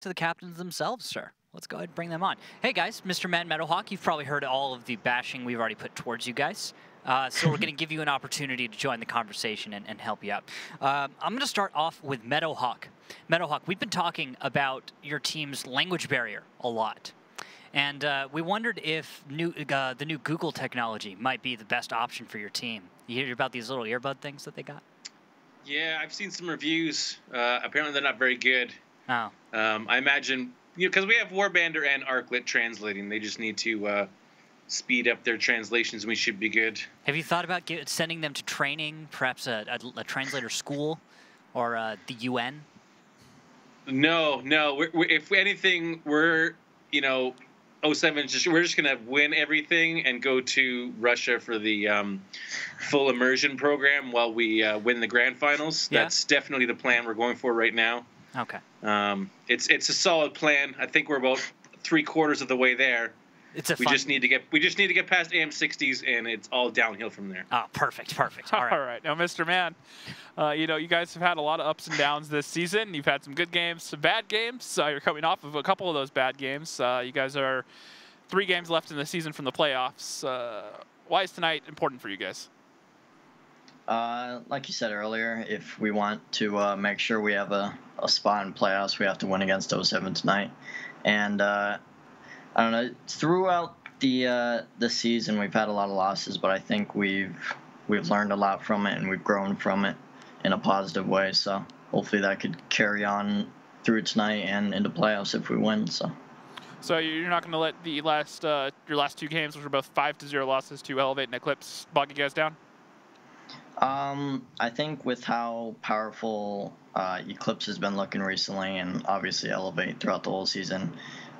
to the captains themselves, sir. Let's go ahead and bring them on. Hey guys, Mr. Man Meadowhawk, you've probably heard all of the bashing we've already put towards you guys. So we're going to give you an opportunity to join the conversation and help you out. I'm going to start off with Meadowhawk. Meadowhawk, we've been talking about your team's language barrier a lot. And we wondered if the new Google technology might be the best option for your team. You hear about these little earbud things that they got? Yeah, I've seen some reviews. Apparently they're not very good. Oh. I imagine, because we have Warbander and Arclit translating. They just need to speed up their translations, and we should be good. Have you thought about sending them to training, perhaps a translator school or the UN? No. If anything, we're, 07, we're just going to win everything and go to Russia for the full immersion program while we win the grand finals. Yeah. That's definitely the plan we're going for right now. Okay. It's a solid plan. I think we're about 3/4 of the way there. We just need to get past AM60s, and it's all downhill from there. Oh, perfect. All right. All right. Now, Mr. Man, you guys have had a lot of ups and downs this season. You've had some good games, some bad games. You're coming off of a couple of those bad games. You guys are 3 games left in the season from the playoffs. Why is tonight important for you guys? Like you said earlier, if we want to make sure we have a spot in playoffs, we have to win against 07 tonight. And I don't know. Throughout the season, we've had a lot of losses, but I think we've learned a lot from it, and we've grown from it in a positive way. So hopefully that could carry on through tonight and into playoffs if we win. So you're not going to let the your last 2 games, which were both 5-0 losses to Elevate and Eclipse, bog you guys down? I think with how powerful Eclipse has been looking recently, and obviously Elevate throughout the whole season,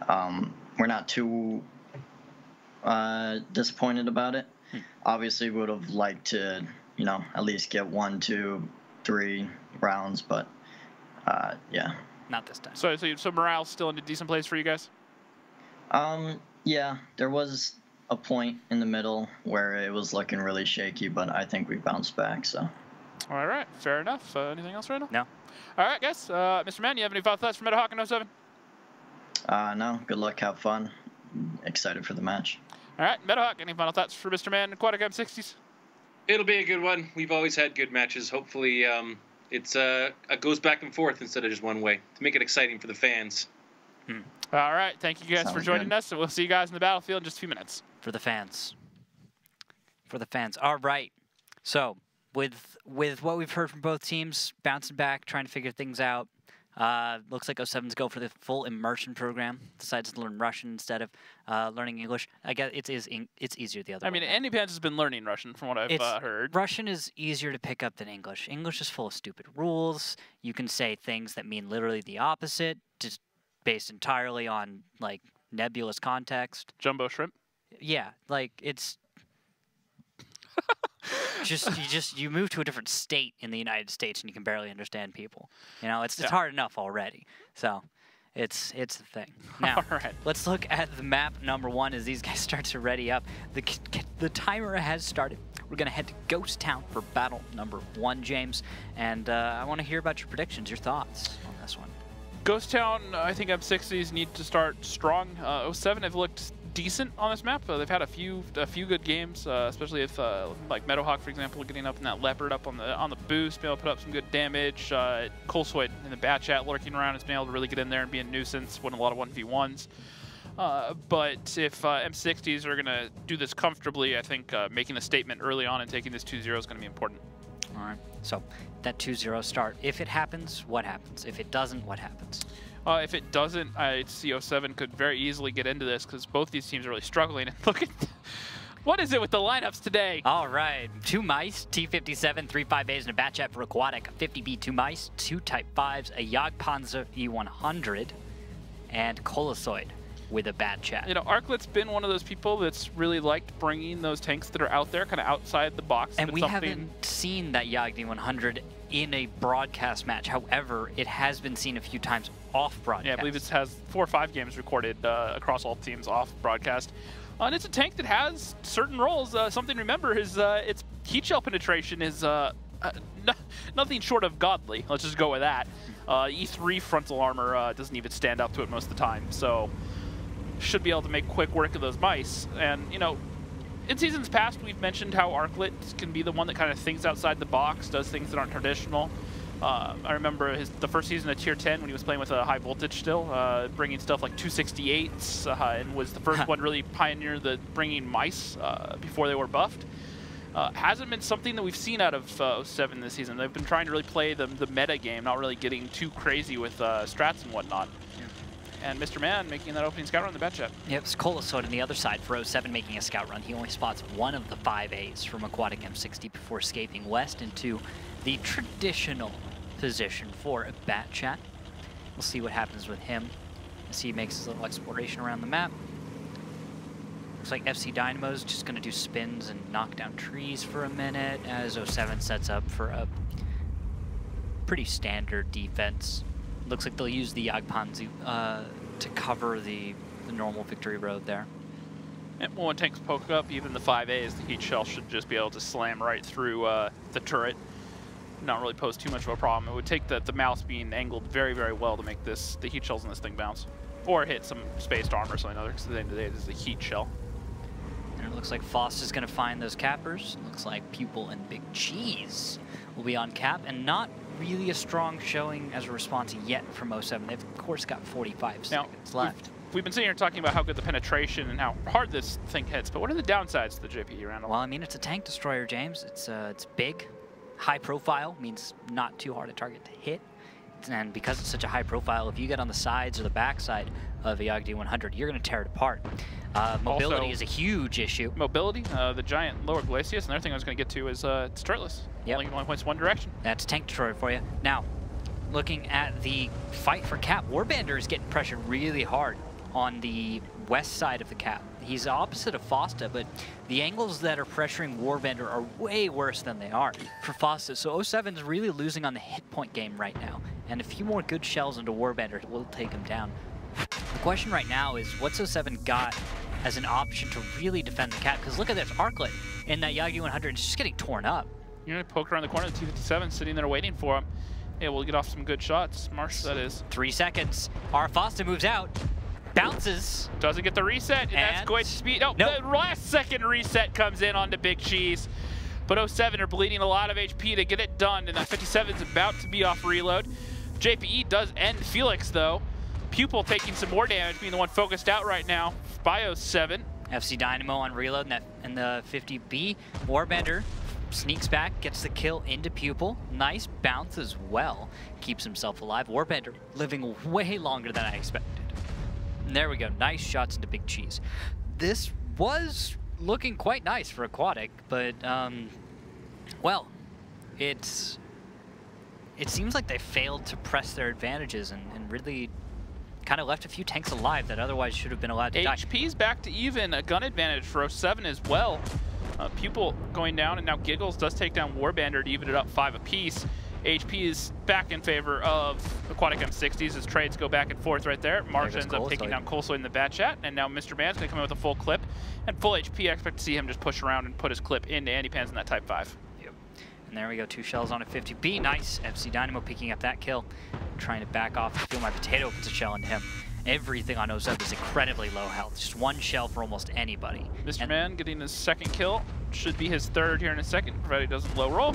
we're not too disappointed about it. Obviously, we would have liked to, at least get 1, 2, 3 rounds, but yeah. Not this time. So morale's still in a decent place for you guys? Yeah, there was a point in the middle where it was looking really shaky, but I think we bounced back. So. All right, fair enough. Anything else right now? No. All right, guys. Mr. Man, you have any final thoughts for Meadowhawk in 07? No. Good luck. Have fun. Excited for the match. All right, Meadowhawk, any final thoughts for Mr. Man and Aquatic AM60s? It'll be a good one. We've always had good matches. Hopefully, it goes back and forth instead of just one way to make it exciting for the fans. All right, thank you guys for joining us, and we'll see you guys in the battlefield in just a few minutes. For the fans. All right. So with what we've heard from both teams, bouncing back, trying to figure things out. Looks like 07's go for the full immersion program. Decides to learn Russian instead of learning English. I guess it's easier the other way. I mean, Independence has been learning Russian from what I've heard. Russian is easier to pick up than English. English is full of stupid rules. You can say things that mean literally the opposite, just based entirely on like nebulous context. Jumbo shrimp? Yeah, like it's you move to a different state in the United States and you can barely understand people. It's hard enough already. So it's the thing. Now, all right. Let's look at the map number 1 as these guys start to ready up. The timer has started. We're going to head to Ghost Town for battle number 1, James. And I want to hear about your predictions, your thoughts on this one. Ghost Town, I think AM60s need to start strong. 07 have looked decent on this map. They've had a few good games, especially if like Meadowhawk, for example, getting up in that Leopard up on the boost, being able to put up some good damage. Coleswood in the bat chat lurking around has been able to really get in there and be a nuisance, win a lot of 1v1s. But if M60s are going to do this comfortably, I think making a statement early on and taking this 2-0 is going to be important. All right. So that 2-0 start. If it happens, what happens? If it doesn't, what happens? If it doesn't, I see 07 could very easily get into this because both these teams are really struggling. And look at what is it with the lineups today? All right, 2 mice, T57, 3 5As, and a bat chat for Aquatic. 50B, 2 mice, 2 Type 5s, a Jagdpanzer E100, and Colossoid with a bat chat. Arclit's been one of those people that's really liked bringing those tanks that are out there, kind of outside the box. And we haven't seen that Jagd E100 in a broadcast match. However, it has been seen a few times off broadcast. Yeah, I believe it has 4 or 5 games recorded across all teams off broadcast. And it's a tank that has certain roles. Something to remember is its heat shell penetration is nothing short of godly. Let's just go with that. E3 frontal armor doesn't even stand up to it most of the time, so should be able to make quick work of those mice. And, you know, in seasons past, we've mentioned how Arclet can be the one that kind of thinks outside the box, does things that aren't traditional. I remember the first season of Tier 10 when he was playing with a high voltage still, bringing stuff like 268s, and was the first one really pioneer the bringing mice before they were buffed. Hasn't been something that we've seen out of 07 this season. They've been trying to really play the meta game, not really getting too crazy with strats and whatnot. Yeah. And Mr. Man making that opening scout run in the bat chat. Yep, it's Colasode on the other side for 07 making a scout run. He only spots one of the 5As from Aquatic M60 before escaping west into the traditional position for a bat chat. We'll see what happens with him as he makes his little exploration around the map. Looks like FC Dynamo's just going to do spins and knock down trees for a minute as 07 sets up for a pretty standard defense. Looks like they'll use the Yagpanzu to cover the normal victory road there. And when tanks poke up, even the 5As, the heat shell should just be able to slam right through the turret. Not really pose too much of a problem. It would take the mouse being angled very, very well to make the heat shells in this thing bounce. Or hit some spaced armor or something other, because at the end of the day, it is the heat shell. And it looks like Fost is going to find those cappers. Looks like Pupil and Big Cheese will be on cap, and not really a strong showing as a response yet from 07. They've, of course, got 45 seconds left. We've been sitting here talking about how good the penetration and how hard this thing hits, but what are the downsides to the JPE, Randall? Well, I mean, it's a tank destroyer, James. It's big, high profile, means not too hard a target to hit. And because it's such a high profile, if you get on the sides or the backside of a Yagdi 100, you're going to tear it apart. Mobility also, is a huge issue. Mobility, the giant lower glacius. Another thing I was going to get to is it's turretless. Yep. Only points one direction. That's tank destroyer for you. Now, looking at the fight for cap, Warbander is getting pressured really hard on the west side of the cap. He's opposite of Fosta, but the angles that are pressuring Warbander are way worse than they are for Fosta. So 07 is really losing on the hit point game right now. And a few more good shells into Warbander will take him down. The question right now is, what's 07 got as an option to really defend the cap? Because look at this, Arclet in that Yagdi 100 is just getting torn up. You're going to poke around the corner, the T-57 sitting there waiting for him. Yeah, we'll get off some good shots. Marsh, that is. 3 seconds. Our Fosta moves out. Bounces. Doesn't get the reset, and that's going to speed. Oh, nope. The last second reset comes in onto Big Cheese. But 07 are bleeding a lot of HP to get it done, and that 57 is about to be off reload. JPE does end Felix, though. Pupil taking some more damage, being the one focused out right now by 07. FC Dynamo on reload in the 50B. Warbander sneaks back, gets the kill into Pupil. Nice bounce as well. Keeps himself alive. Warbander living way longer than I expected. And there we go. Nice shots into Big Cheese. This was looking quite nice for Aquatic, but, well, it seems like they failed to press their advantages and really kind of left a few tanks alive that otherwise should have been allowed to die. HP's back to even, a gun advantage for 07 as well. Pupil going down, and now Giggles does take down Warbander to even it up 5 apiece. HP is back in favor of Aquatic M60s as trades go back and forth right there. Marsh ends up taking down Colesoy in the bat chat, and now Mr. Man's going to come in with a full clip. And full HP, I expect to see him just push around and put his clip into Andy Pans in that Type 5. Yep. And there we go, 2 shells on a 50B. Nice. FC Dynamo picking up that kill. Trying to back off and feel my potato puts a shell into him. Everything on 07 is incredibly low health. Just 1 shell for almost anybody. Mr. Man getting his 2nd kill. Should be his 3rd here in a second, provided he doesn't low roll.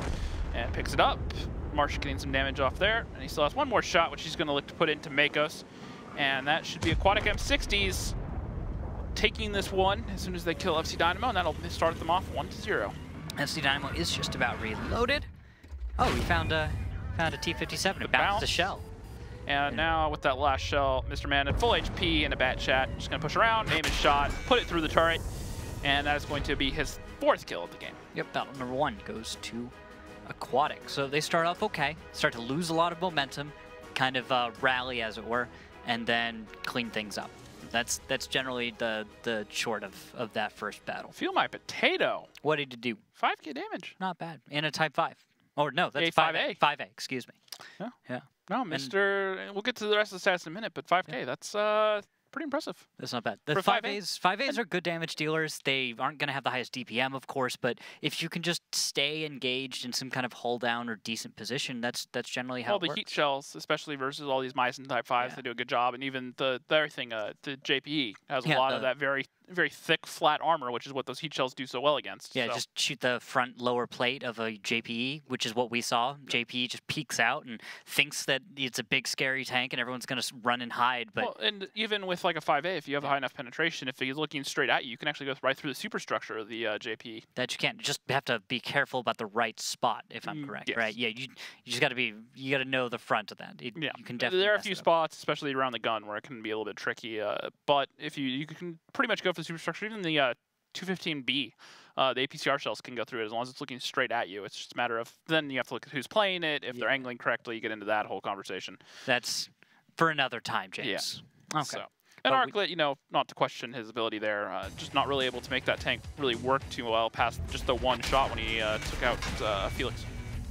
And picks it up. Marsh getting some damage off there. And he still has 1 more shot, which he's going to look to put into Makos. And that should be Aquatic M60s taking this one as soon as they kill FC Dynamo, and that'll start them off 1-0. FC Dynamo is just about reloaded. Oh, we found a T-57. It bounced the shell. And now with that last shell, Mr. Man at full HP in a bat chat, just going to push around, aim his shot, put it through the turret, and that is going to be his 4th kill of the game. Yep, battle number 1 goes to Aquatic. So they start off okay, start to lose a lot of momentum, kind of rally as it were, and then clean things up. That's generally the short of that first battle. Feel my potato. What did you do? 5k damage. Not bad. In a Type 5. Or no, that's 5A. 5A, excuse me. Yeah. Yeah. No, Mr. We'll get to the rest of the stats in a minute, but 5k, that's pretty impressive. That's not bad. The For 5As, 5As are good damage dealers. They aren't going to have the highest DPM, of course, but if you can just stay engaged in some kind of hull down or decent position, that's generally how it the works. heat shells, especially versus all these Meissen Type 5s, they do a good job. And even the other thing, the JPE has a lot of that very thick, flat armor, which is what those heat shells do so well against. Yeah, so. just shoot the front lower plate of a JPE, which is what we saw. JPE just peeks out and thinks that it's a big, scary tank and everyone's going to run and hide. But well, and even with like a 5A, if you have a high enough penetration, if he's looking straight at you, you can actually go right through the superstructure of the JPE. That you can't. Just have to be careful about the right spot, if I'm correct, yes. right? Yeah, you just got to you got to know the front of that. Yeah, you can definitely. There are a few spots, especially around the gun, where it can be a little bit tricky. But if you can pretty much go for the superstructure, even the 215B, the APCR shells can go through it as long as it's looking straight at you. It's just a matter of then you have to look at who's playing it. If they're angling correctly, you get into that whole conversation. That's for another time, James. Yeah. Okay. So. And Arclet, you know, not to question his ability there, just not really able to make that tank really work too well past just the one shot when he took out Felix.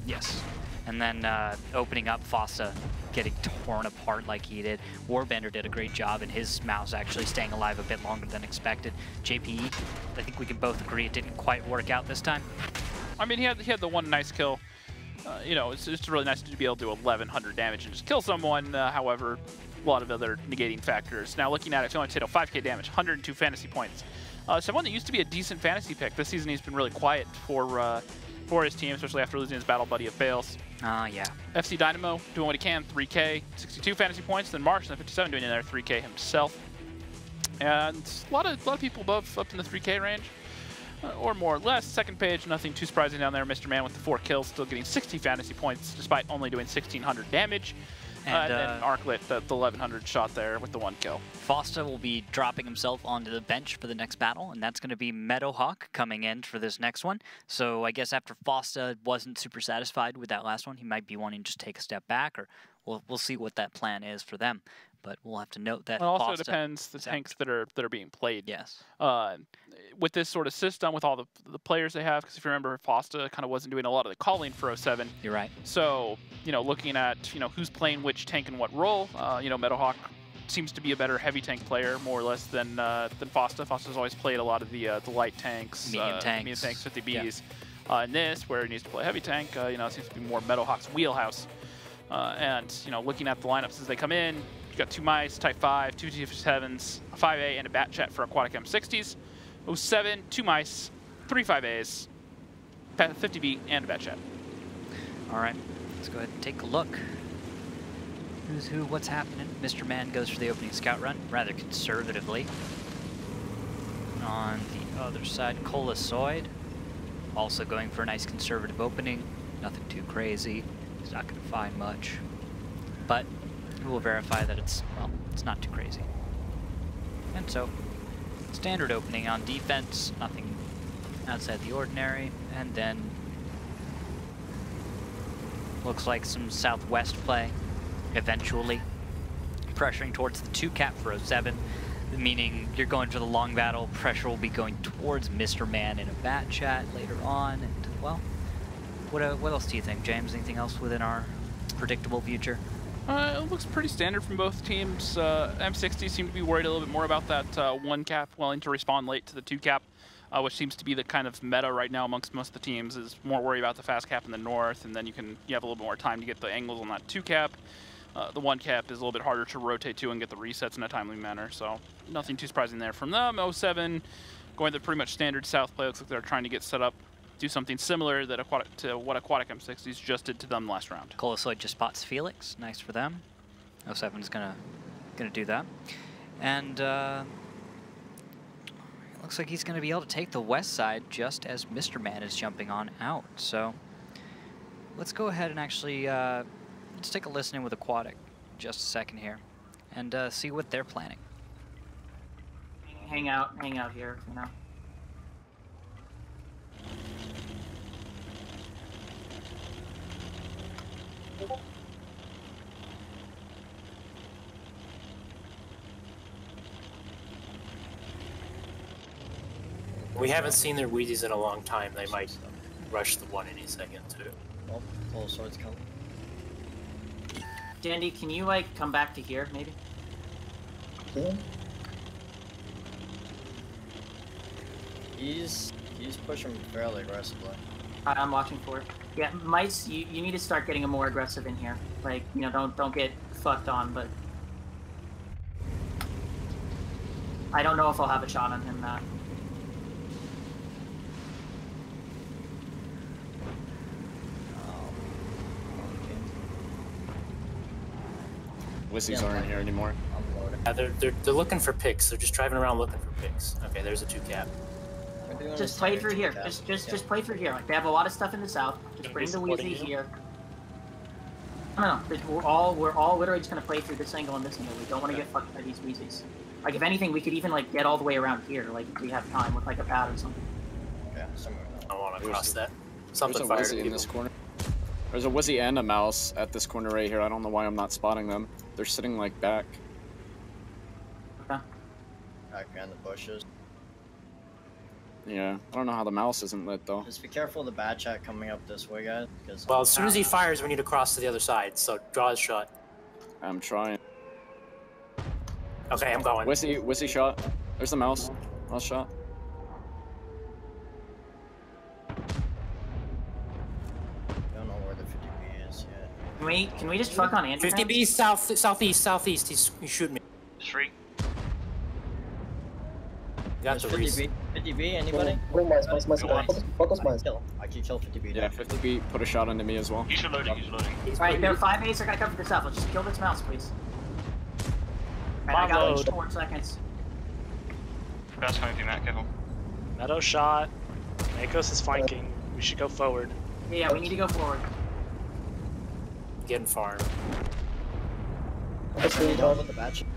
Yes. And then opening up Fossa, getting torn apart like he did. Warbender did a great job, and his mouse actually staying alive a bit longer than expected. JPE, I think we can both agree it didn't quite work out this time. I mean, he had the one nice kill. You know, it's just really nice to be able to do 1,100 damage and just kill someone. However, a lot of other negating factors. Now looking at it, Phil Tato, 5k damage, 102 fantasy points. Someone that used to be a decent fantasy pick. This season he's been really quiet for his team, especially after losing his battle buddy of Bales. Yeah. FC Dynamo doing what he can, 3k, 62 fantasy points. Then Martian, 57, doing another 3k himself. And a lot of people above up in the 3k range. Or more or less. Second page, nothing too surprising down there. Mr. Man with the 4 kills, still getting 60 fantasy points despite only doing 1,600 damage. And then Arclet, the 1,100 shot there with the 1 kill. Fosta will be dropping himself onto the bench for the next battle, and that's going to be Meadowhawk coming in for this next one. So I guess after Fosta wasn't super satisfied with that last one, he might be wanting to just take a step back, or we'll see what that plan is for them. But we'll have to note that. It also depends the tanks that are being played. Yes. With this sort of system, with all the players they have, because if you remember, Fosta kind of wasn't doing a lot of the calling for 07. You're right. So, you know, looking at, you know, who's playing which tank and what role, you know, Meadowhawk seems to be a better heavy tank player, more or less, than Fosta. Fosta's always played a lot of the light tanks, medium tanks, 50Bs. Yeah. In this, where he needs to play heavy tank, you know, it seems to be more Meadowhawk's wheelhouse. And, you know, looking at the lineups as they come in, you've got 2 mice, Type 5, 2 T57s, a 5A, and a bat chat for aquatic M60s. 07, 2 mice, 3 5As, 50B, and a bat chat. All right, let's go ahead and take a look. Who's who, what's happening? Mr. Man goes for the opening scout run, rather conservatively. On the other side, Colasoid, also going for a nice conservative opening. Nothing too crazy. He's not going to find much. But we'll verify that it's not too crazy. And so, standard opening on defense, nothing outside the ordinary, and then looks like some southwest play, eventually. Pressuring towards the 2 cap for 07, meaning you're going for the long battle. Pressure will be going towards Mr. Man in a bat chat later on, and well, what else do you think, James? Anything else within our predictable future? It looks pretty standard from both teams. M60 seem to be worried a little bit more about that 1 cap, willing to respond late to the 2 cap, which seems to be the kind of meta right now amongst most of the teams, is more worried about the fast cap in the north, and then you have a little bit more time to get the angles on that 2 cap. The 1 cap is a little bit harder to rotate to and get the resets in a timely manner, so nothing too surprising there from them. 07 going the pretty much standard south play. Looks like they're trying to get set up, do something similar to what Aquatic M60s just did to them last round. Colosoid just spots Felix. Nice for them. 07 is gonna do that. And it looks like he's gonna be able to take the west side just as Mr. Man is jumping on out. So let's go ahead and actually let's take a listen in with Aquatic just a second here and see what they're planning. Hang out here, you know. We haven't seen their Wheaties in a long time. They might rush the 1 any second, too. Well, all sorts coming. Dandy, can you, like, come back to here, maybe? Yeah. He's pushing fairly aggressively. I'm watching for it. Yeah, Mice, you need to start getting him more aggressive in here. Like, you know, don't get fucked on, but I don't know if I'll have a shot on him, Matt. Wissies aren't here anymore. Yeah, they're looking for picks. They're just driving around looking for picks. Okay, there's a 2-cap. Just play through here. Just play through here. Like, they have a lot of stuff in the south. Just bring the Wheezy here. No. We're all literally just gonna play through this angle and this angle. We don't want to get fucked by these Wheezies. Like, if anything, we could even like get all the way around here. Like, if we have time with like a pad or something. Yeah, somewhere. I don't want to cross that. There's Something a fired Wizzy at in people. this corner. There's a Wizzy and a Mouse at this corner right here. I don't know why I'm not spotting them. They're sitting like back. Okay. Back behind the bushes. Yeah, I don't know how the Mouse isn't lit though. Just be careful of the bad chat coming up this way, guys. Because Well, as soon as he fires, we need to cross to the other side. So draw his shot. I'm trying. Okay, I'm going. Wizzy shot. There's the Mouse. Mouse shot. don't know where the 50B is yet. Can we just fuck on Andrew? 50B southeast. He's shooting me. 3. Got the Reese. 50B, anybody? Mais. Focus mais. I can kill 50B. Yeah, 50B put a shot into me as well. He's loading. Alright, their 5As are gonna come for the south. Let's just kill this Mouse, please. Alright, I got like 4 seconds. That's coming through, Matt. Careful. Meadow shot. Makos is flanking. We should go forward. Yeah, we need to go forward. Getting farmed. Can you deal with the bad chat?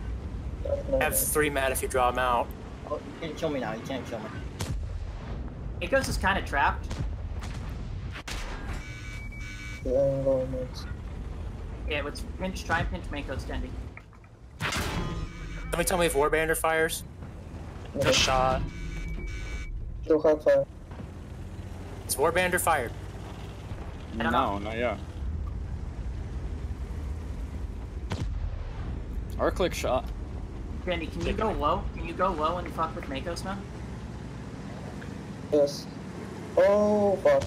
I have 3 Matt if you draw him out. Oh, you can't kill me now. You can't kill me. Makos is kind of trapped. Yeah, I'm going next. Yeah, let's try and pinch Makos, Dendy. Somebody tell me if Warbander fires. Good shot. Still hard fire. Is Warbander fired? I don't know. No, not yet. Our click shot. Dendy, can you go low? Can you go low and fuck with Makos now? Yes. Oh fuck.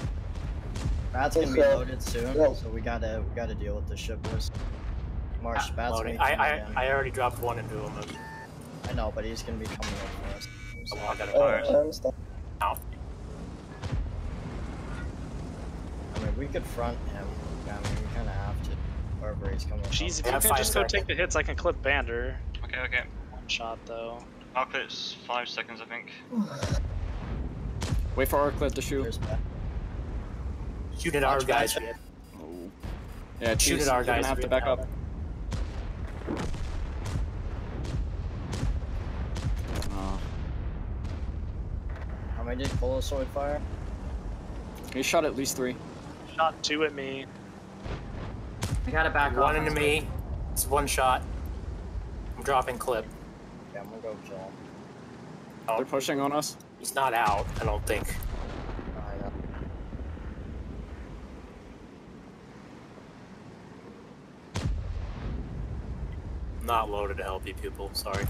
Bats gonna be Okay. loaded soon, Yeah. so we gotta deal with this shit, boys. Marsh, Bats Loading. gonna be coming in. I already dropped 1 into him. I know, but he's gonna be coming in for us. Oh, I got I it. understand. Out. I mean, we could front him. Yeah, I mean, we kind of have to. Wherever he's coming Jeez, if from. you can just go take the hits, I can clip Bander. Okay. One shot though. Arclet's 5 seconds, I think. Wait for Arclet to shoot. There's Bat. Shoot at our guys. Oh. Yeah, Shoot geez, at our you're gonna guys. have to back up. How many did Colosoid fire? He shot at least 3. Shot 2 at me. I gotta back off. 1 into me. It's 1 shot. I'm dropping clip. Yeah, I'm gonna go kill him. They're pushing on us. He's not out, I don't think. I know. I'm not loaded to help you people, sorry.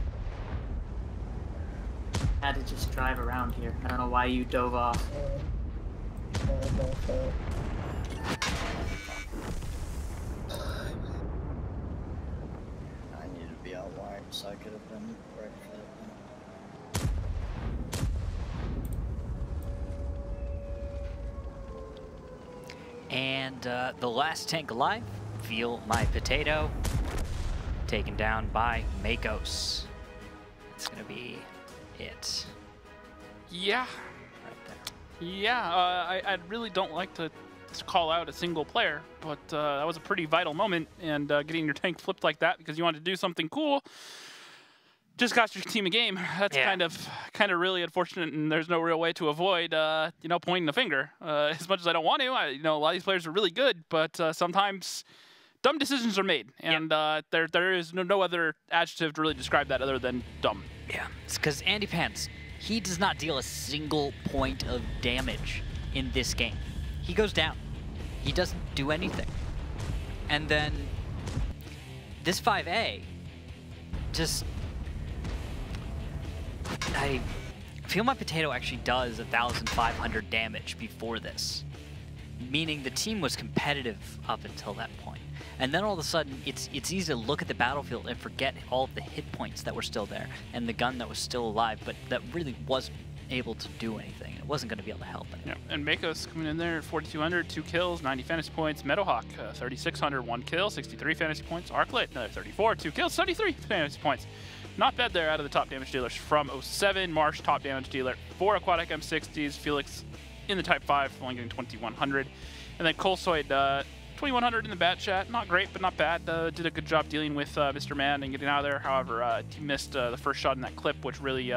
I had to just drive around here. I don't know why you dove off. I needed to be out wide, so I could have been ready for that. And the last tank alive, Feel My Potato, taken down by Makos. It's gonna be it. Yeah. Right there. Yeah, I really don't like to call out a single player, but that was a pretty vital moment, and getting your tank flipped like that because you wanted to do something cool just cost your team a game. That's Yeah. kind of really unfortunate, and there's no real way to avoid pointing the finger. As much as I don't want to, a lot of these players are really good, but sometimes dumb decisions are made, and there is no other adjective to really describe that other than dumb. Yeah, it's because Andy Pants, he does not deal a single point of damage in this game. He goes down. He doesn't do anything. And then this 5A just... Feel My Potato actually does 1,500 damage before this, meaning the team was competitive up until that point. And then all of a sudden, it's easy to look at the battlefield and forget all of the hit points that were still there, and the gun that was still alive, but that really wasn't able to do anything. It wasn't going to be able to help it. Yeah, and Makos coming in there at 4,200, 2 kills, 90 fantasy points. Meadowhawk, 3,600, 1 kill, 63 fantasy points. Arclit, another 34, 2 kills, 73 fantasy points. Not bad there out of the top damage dealers from 07. Marsh, top damage dealer for Aquatic M60s. Felix in the Type 5, only getting 2,100. And then Colsoid, 2,100 in the bat chat. Not great, but not bad. Did a good job dealing with Mr. Man and getting out of there. However, he missed the first shot in that clip, which really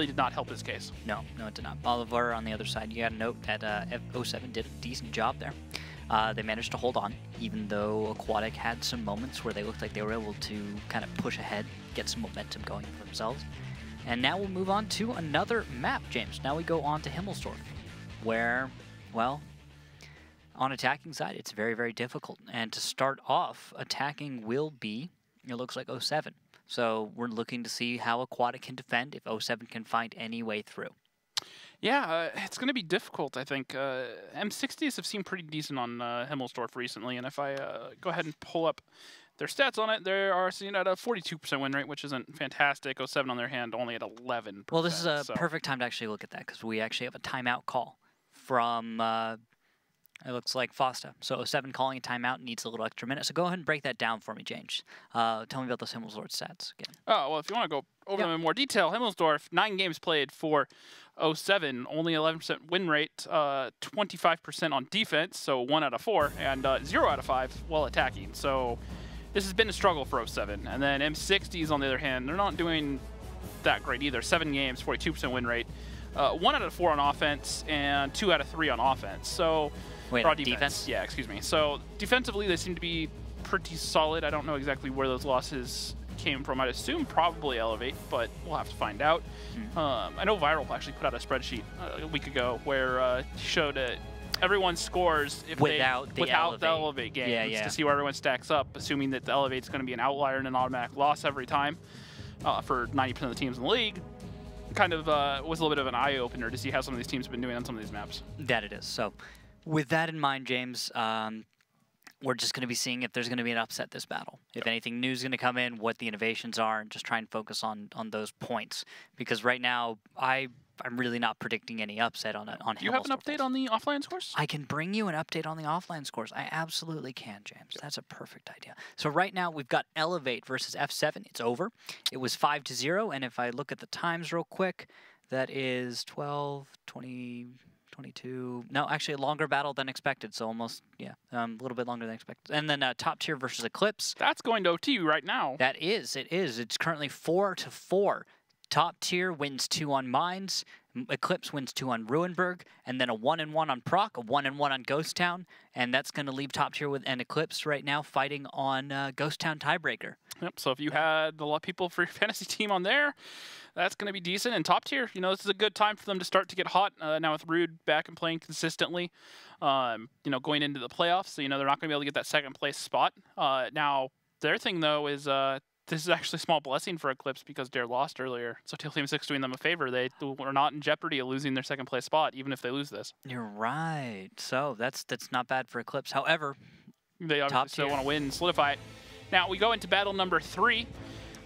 did not help his case. No, it did not. Oliver, on the other side, you got to note that 07 did a decent job there. They managed to hold on, even though Aquatic had some moments where they looked like they were able to kind of push ahead, get some momentum going for themselves. And now we'll move on to another map, James. Now we go on to Himmelsdorf, where, well, on attacking side, it's very, very difficult. And to start off, attacking will be, it looks like 07. So we're looking to see how Aquatic can defend, if 07 can find any way through. Yeah, it's going to be difficult, I think. M60s have seemed pretty decent on Himmelsdorf recently, and if I go ahead and pull up their stats on it, they are seen at a 42% win rate, which isn't fantastic. 07 on their hand, only at 11%. Well, this is a perfect time to actually look at that, because we actually have a timeout call from, it looks like Fosta. So 07 calling a timeout needs a little extra minute. So go ahead and break that down for me, James. Tell me about those Himmelsdorf stats again. Oh, well, if you want to go over them in more detail, Himmelsdorf, 9 games played for 07, only 11% win rate, 25% on defense, so 1 out of 4, and 0 out of 5 while attacking. So this has been a struggle for 07. And then M60s, on the other hand, they're not doing that great either. 7 games, 42% win rate, 1 out of 4 on offense, and 2 out of 3 on offense. So wait, defense? Yeah, excuse me. So defensively, they seem to be pretty solid. I don't know exactly where those losses came from. I'd assume probably Elevate, but we'll have to find out. I know Viral actually put out a spreadsheet a week ago where showed everyone's scores if without the Elevate games to see where everyone stacks up, assuming that the Elevate's going to be an outlier and an automatic loss every time for 90% of the teams in the league. Kind of was a little bit of an eye-opener to see how some of these teams have been doing on some of these maps. That it is. So with that in mind, James, we're just going to be seeing if there's going to be an upset this battle. If anything new is going to come in, what the innovations are, and just try and focus on those points. Because right now, I'm really not predicting any upset on Do you have an update on the offline scores? I can bring you an update on the offline scores. I absolutely can, James. That's a perfect idea. So right now, we've got Elevate versus F7. It's over. It was 5-0, and if I look at the times real quick, that is 12, 20... 22. No, actually a longer battle than expected, so almost, a little bit longer than expected. And then Top Tier versus Eclipse. That's going to OT right now. It is. It's currently 4-4. Top Tier wins 2 on Mines, Eclipse wins 2 on Ruinberg, and then a 1-1 on Proc, a 1-1 on Ghost Town, and that's going to leave Top Tier with an Eclipse right now fighting on Ghost Town Tiebreaker. Yep, so if you had a lot of people for your fantasy team on there, that's going to be decent. And Top Tier, this is a good time for them to start to get hot now with Rude back and playing consistently, going into the playoffs. So, they're not going to be able to get that second place spot. Now, their thing, though, is this is actually a small blessing for Eclipse because Dare lost earlier. So Team 6 doing them a favor. They are not in jeopardy of losing their second place spot, even if they lose this. You're right. So that's not bad for Eclipse. However, they obviously still want to win and solidify it. Now, we go into battle number 3.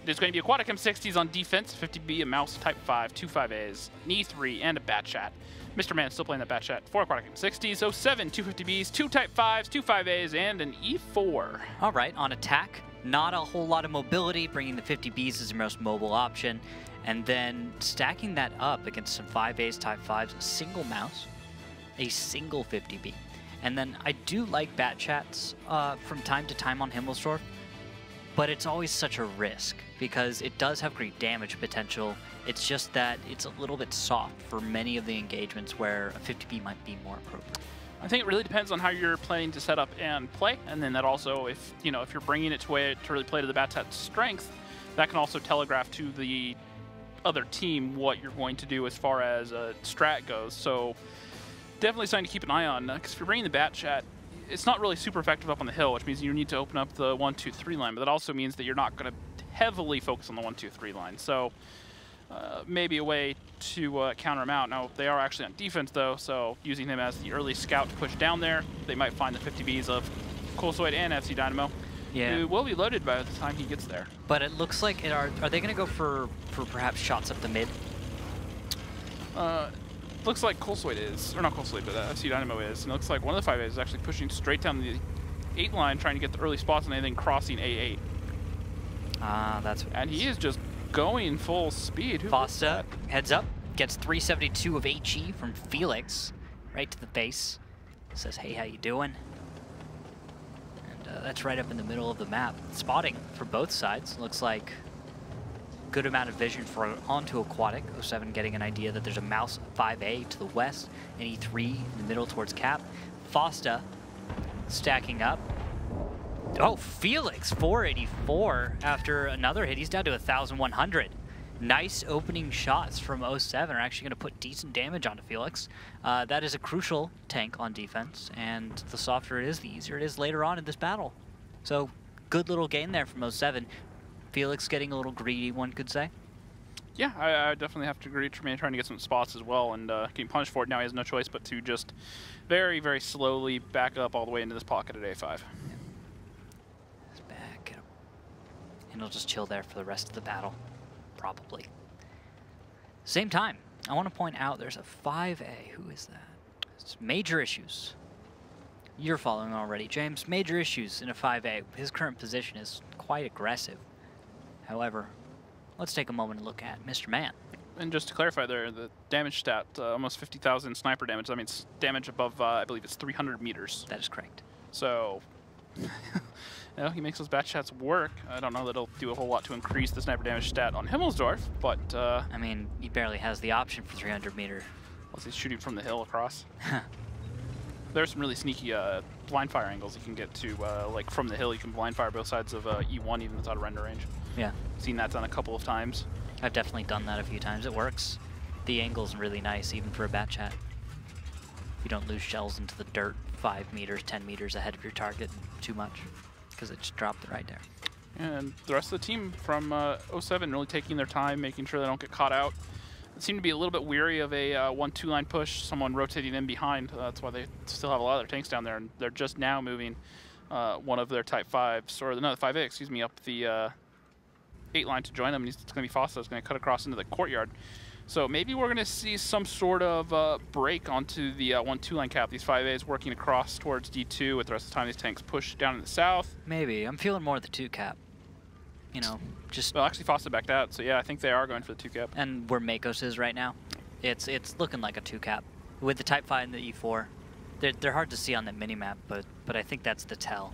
There's going to be Aquatic M60s on defense, 50B, a Mouse Type 5, 2 5As, an E3, and a Bat Chat. Mr. Man still playing that Bat Chat for Aquatic M60s, 07, 2 50Bs, 2 Type 5s, 2 5As, and an E4. All right, on attack, not a whole lot of mobility, bringing the 50Bs as your most mobile option, and then stacking that up against some 5As, Type 5s, a single Mouse, a single 50B. And then I do like Bat Chats from time to time on Himmelsdorf, but it's always such a risk because it does have great damage potential. It's just that it's a little bit soft for many of the engagements where a 50B might be more appropriate. I think it really depends on how you're planning to set up and play, and then that also, if you're bringing it to really play to the Bat Chat's strength, that can also telegraph to the other team what you're going to do as far as strat goes. So definitely something to keep an eye on, because if you're bringing the Bat Chat, it's not really super effective up on the hill, which means you need to open up the 1-2-3 line, but that also means that you're not going to heavily focus on the 1-2-3 line. So maybe a way to counter him out. Now, they are actually on defense, though, so using him as the early scout to push down there, they might find the 50Bs of Colsoid and FC Dynamo. Yeah. Who will be loaded by the time he gets there. But it looks like are they going to go for perhaps shots up the mid? Looks like Colsoid is, or not Colsoid, but FC Dynamo is. And it looks like one of the 5As is actually pushing straight down the 8 line, trying to get the early spots and anything crossing A8. That's what and he is just going full speed. Fosta heads up, gets 372 of HE from Felix, right to the face. Says, hey, how you doing? And that's right up in the middle of the map. Spotting for both sides. Looks like good amount of vision for onto Aquatic. 07 getting an idea that there's a mouse 5A to the west, and E3 in the middle towards Cap. Fosta stacking up. Oh, Felix, 484 after another hit. He's down to 1,100. Nice opening shots from 07 are actually going to put decent damage onto Felix. That is a crucial tank on defense, and the softer it is, the easier it is later on in this battle. So, good little gain there from 07. Felix getting a little greedy, one could say. Yeah, I definitely have to agree. Tremaine trying to get some spots as well, and getting punished for it. Now he has no choice but to just very, very slowly back up all the way into this pocket at A5. And he'll just chill there for the rest of the battle, probably. Same time, I want to point out there's a 5A. Who is that? It's Major Issues. You're following already, James. Major Issues in a 5A. His current position is quite aggressive. However, let's take a moment and look at Mr. Man. And just to clarify there, the damage stat, almost 50,000 sniper damage. That means damage above, I believe it's 300 meters. That is correct. So, you know, he makes those batch shots work. I don't know that it'll do a whole lot to increase the sniper damage stat on Himmelsdorf, but... I mean, he barely has the option for 300 meter. Unless he's shooting from the hill across. There's some really sneaky blind fire angles you can get to, like from the hill you can blind fire both sides of E1 even without a render range. Yeah. Seen that done a couple of times. I've definitely done that a few times. It works. The angle's really nice even for a bat chat. You don't lose shells into the dirt 5 meters, 10 meters ahead of your target too much, because it just dropped right there. And the rest of the team from 07 really taking their time, making sure they don't get caught out. They seem to be a little bit weary of a 1-2 line push, someone rotating in behind. That's why they still have a lot of their tanks down there, and they're just now moving one of their Type 5s, or no, the 5A, excuse me, up the 8 line to join them. And it's going to be Fossa who's going to cut across into the courtyard. So maybe we're going to see some sort of break onto the 1-2 line cap. These 5As working across towards D2 with the rest of the time these tanks push down in the south. Maybe. I'm feeling more the 2 cap. You know, just... Well, actually Fossa backed out, so yeah, I think they are going for the 2 cap. And where Makos is right now, it's looking like a 2 cap. With the Type 5 and the E4, they're hard to see on that mini-map, but I think that's the tell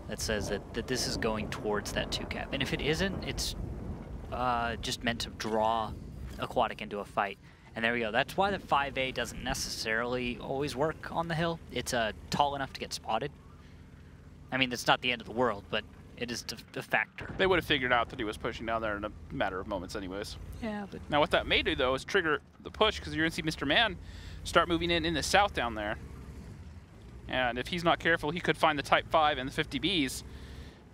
that says that this is going towards that 2 cap. And if it isn't, it's just meant to draw Aquatic into a fight. And there we go. That's why the 5A doesn't necessarily always work on the hill. It's tall enough to get spotted. I mean, it's not the end of the world, but it is a factor. They would have figured out that he was pushing down there in a matter of moments anyways. Yeah, but... Now what that may do, though, is trigger the push, because you're going to see Mr. Man start moving in the south down there. And if he's not careful, he could find the Type 5 and the 50Bs.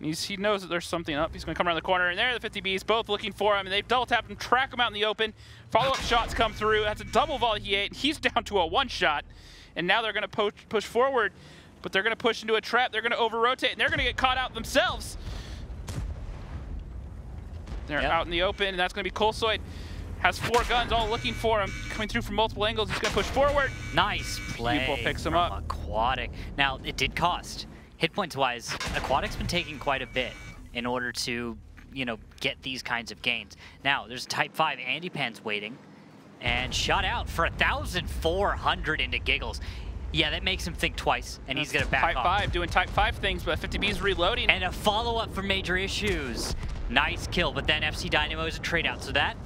And he knows that there's something up. He's going to come around the corner, and there are the 50Bs, both looking for him. And they've double-tapped him, track him out in the open. Follow-up shots come through. That's a double volley he ate. He's down to a 1-shot. And now they're going to push forward. But they're going to push into a trap. They're going to over-rotate, and they're going to get caught out themselves. They're out in the open, and that's going to be Colsoid. Has 4 guns all looking for him, coming through from multiple angles. He's going to push forward. Nice play. People picks him up. Aquatic. Now, it did cost. Hit points wise, Aquatic's been taking quite a bit in order to, you know, get these kinds of gains. Now, there's Type 5 Andy Pan's waiting, and shot out for 1,400 into Giggles. Yeah, that makes him think twice, and he's going to back off. Type 5 doing Type 5 things, but 50B's reloading. And a follow-up for Major Issues. Nice kill, but then FC Dynamo is a trade-out. So that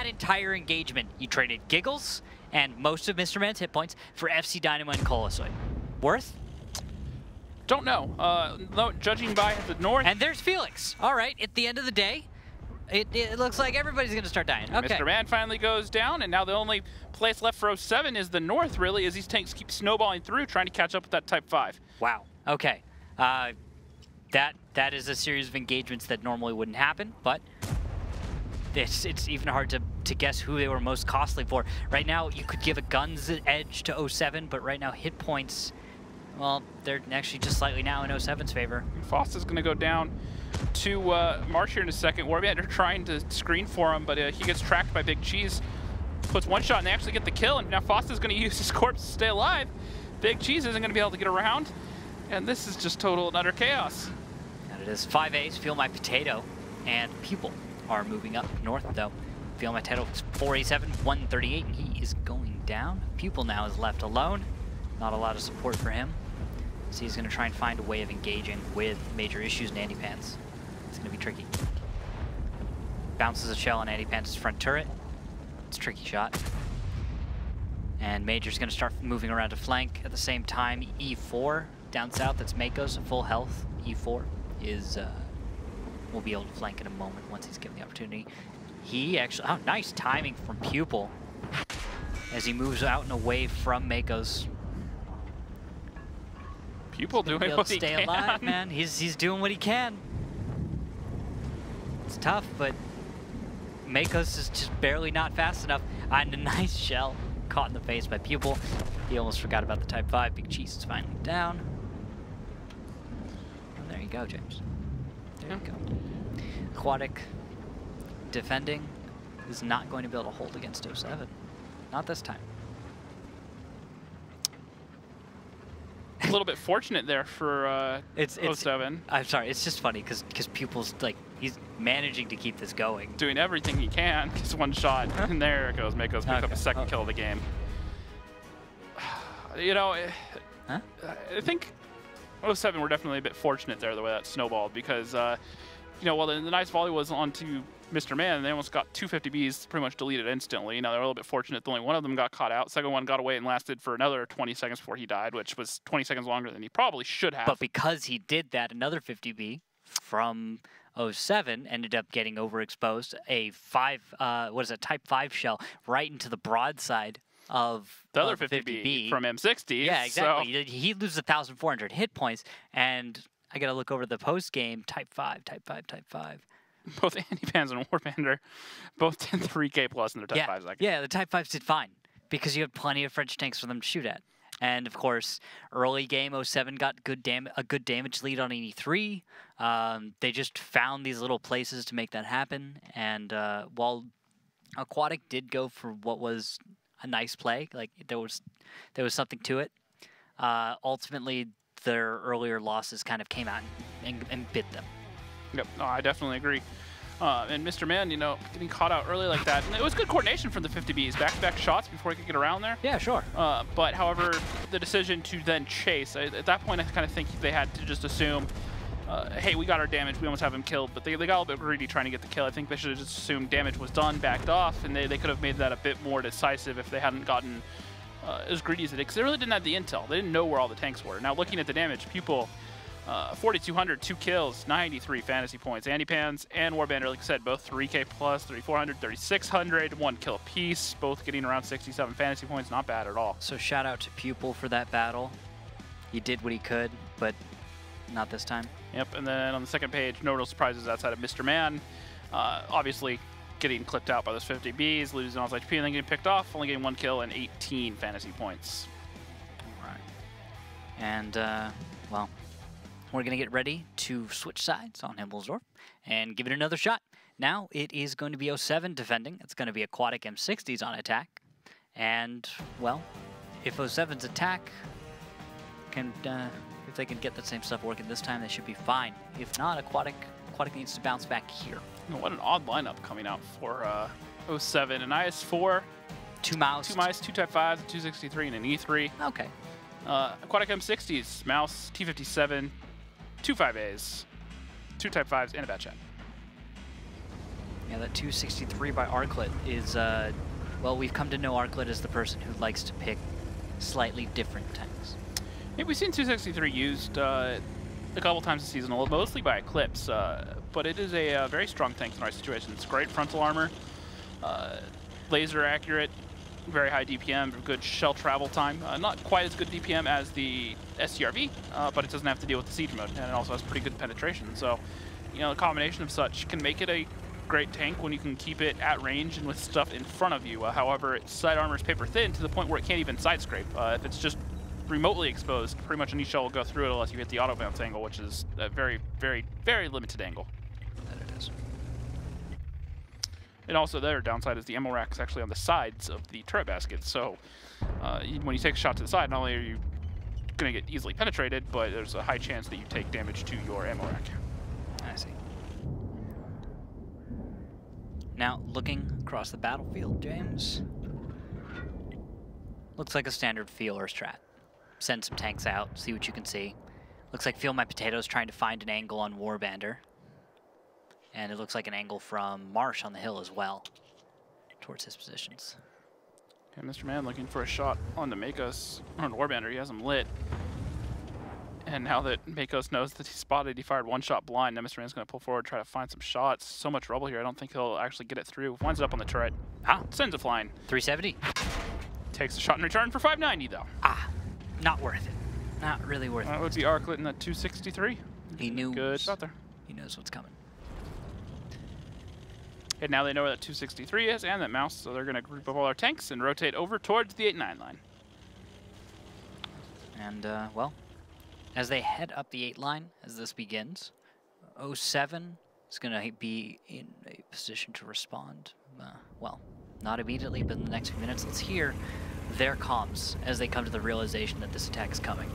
entire engagement, you traded Giggles and most of Mr. Man's hit points for FC Dynamo and Colossoid. Worth? Don't know. No, judging by the north. And there's Felix. All right, at the end of the day, it looks like everybody's going to start dying. Okay. Mr. Man finally goes down, and now the only place left for 07 is the north, really, as these tanks keep snowballing through, trying to catch up with that Type 5. Wow. Okay. That is a series of engagements that normally wouldn't happen, but it's even hard to guess who they were most costly for. Right now, you could give a gun's edge to 07, but right now hit points, well, they're actually just slightly now in 07's favor. Foster's going to go down to March here in a second. Warband are trying to screen for him, but he gets tracked by Big Cheese. Puts one shot and they actually get the kill, and now Foster's going to use his corpse to stay alive. Big Cheese isn't going to be able to get around, and this is just total and utter chaos. And it is 5A's, Feel My Potato, and Pupil are moving up north, though. Feel My Potato is 487, 138, and he is going down. Pupil now is left alone. Not a lot of support for him. So he's going to try and find a way of engaging with Major Issues and Andy Pants. It's going to be tricky. Bounces a shell on Andy Pants' front turret. It's a tricky shot. And Major's going to start moving around to flank. At the same time, E4 down south, that's Mako's full health. E4 is, will be able to flank in a moment once he's given the opportunity. He actually, oh, nice timing from Pupil as he moves out and away from Mako's. Pupil doing what he can. Stay alive, man. He's doing what he can. It's tough, but Mako's is just barely not fast enough. And a nice shell caught in the face by Pupil. He almost forgot about the Type 5. Big Cheese is finally down. And there you go, James. There you go. Aquatic defending is not going to be able to hold against 07. Not this time. A little bit fortunate there for 07. I'm sorry, it's just funny because Pupil's like, he's managing to keep this going. Doing everything he can. Just one shot, and there it goes. Mako's picked up a second kill of the game. You know, I think 07 were definitely a bit fortunate there the way that snowballed because, you know, while the nice volley was onto Mr. Man, they almost got 250Bs pretty much deleted instantly. You know, they were a little bit fortunate that only one of them got caught out. Second one got away and lasted for another 20 seconds before he died, which was 20 seconds longer than he probably should have. But because he did that, another 50B from 07 ended up getting overexposed. A Type 5 shell right into the broadside of the other 50B from M60s. Yeah, exactly. So. He loses 1,400 hit points, and I got to look over the post game. Type 5, Type 5, Type 5. Both Andy Pans and Warband both did 3K plus in their Type 5s. Yeah, the Type 5s did fine because you had plenty of French tanks for them to shoot at. And of course, early game 07 got a good damage lead on E3. They just found these little places to make that happen. And while Aquatic did go for what was a nice play, like there was something to it. Ultimately, their earlier losses kind of came out and bit them. Yep, no, I definitely agree. And Mr. Man, you know, getting caught out early like that. And it was good coordination from the 50Bs. Back-to-back shots before he could get around there. Yeah, sure. But, however, the decision to then chase, at that point I kind of think they had to just assume, hey, we got our damage, we almost have him killed. But they got a little bit greedy trying to get the kill. I think they should have just assumed damage was done, backed off, and they could have made that a bit more decisive if they hadn't gotten as greedy as they did. Because they really didn't have the intel. They didn't know where all the tanks were. Now, looking at the damage, Pupil... 4,200, 2 kills, 93 fantasy points. Andy Pans and Warband, like I said, both 3K plus, 3,400, 3,600, 1 kill apiece, both getting around 67 fantasy points. Not bad at all. So shout out to Pupil for that battle. He did what he could, but not this time. Yep, and then on the second page, no real surprises outside of Mr. Man. Obviously getting clipped out by those 50Bs, losing all his HP, and then getting picked off, only getting 1 kill and 18 fantasy points. All right. And, well... we're going to get ready to switch sides on Himmelsdorf and give it another shot. Now it is going to be 07 defending. It's going to be Aquatic M60s on attack. And, well, if 07's attack if they can get the same stuff working this time, they should be fine. If not, Aquatic needs to bounce back here. What an odd lineup coming out for 07. An IS-4. 2 Mouse. 2 Mice, 2 Type 5, 263, and an E3. Okay. Aquatic M60s, Mouse, T57, 2 5As, 2 Type 5s, and a bad chat. Yeah, that 263 by Arclet is, well, we've come to know Arclet as the person who likes to pick slightly different tanks. Yeah, we've seen 263 used a couple times this season, mostly by Eclipse, but it is a very strong tank in our situation. It's great frontal armor, laser accurate, very high DPM, good shell travel time. Not quite as good DPM as the STRV, but it doesn't have to deal with the siege mode, and it also has pretty good penetration. So, you know, a combination of such can make it a great tank when you can keep it at range and with stuff in front of you. However, its side armor is paper thin to the point where it can't even side scrape. If it's just remotely exposed, pretty much any shell will go through it unless you hit the auto bounce angle, which is a very, very, very limited angle. That it is. And also the other downside is the ammo rack is actually on the sides of the turret basket. So when you take a shot to the side, not only are you going to get easily penetrated, but there's a high chance that you take damage to your ammo rack. I see. Now, looking across the battlefield, James, looks like a standard feel or strat. Send some tanks out, see what you can see. Looks like Feel My Potatoes trying to find an angle on Warbander. And it looks like an angle from Marsh on the hill as well, towards his positions. Okay, Mr. Man looking for a shot on the Makos, on Warbander. He has him lit. And now that Makos knows that he spotted, he fired one shot blind. Now Mr. Man's going to pull forward, try to find some shots. So much rubble here, I don't think he'll actually get it through. Winds it up on the turret. Ah, sends it flying. 370. Takes a shot in return for 590 though. Ah, not worth it. Not really worth it. That would be Arclit in the 263. He knew. Good shot there. He knows what's coming. And now they know where that 263 is and that mouse, so they're going to group up all our tanks and rotate over towards the 8-9 line. And, well, as they head up the 8 line, as this begins, 07 is going to be in a position to respond. Well, not immediately, but in the next few minutes. Let's hear their comms as they come to the realization that this attack is coming.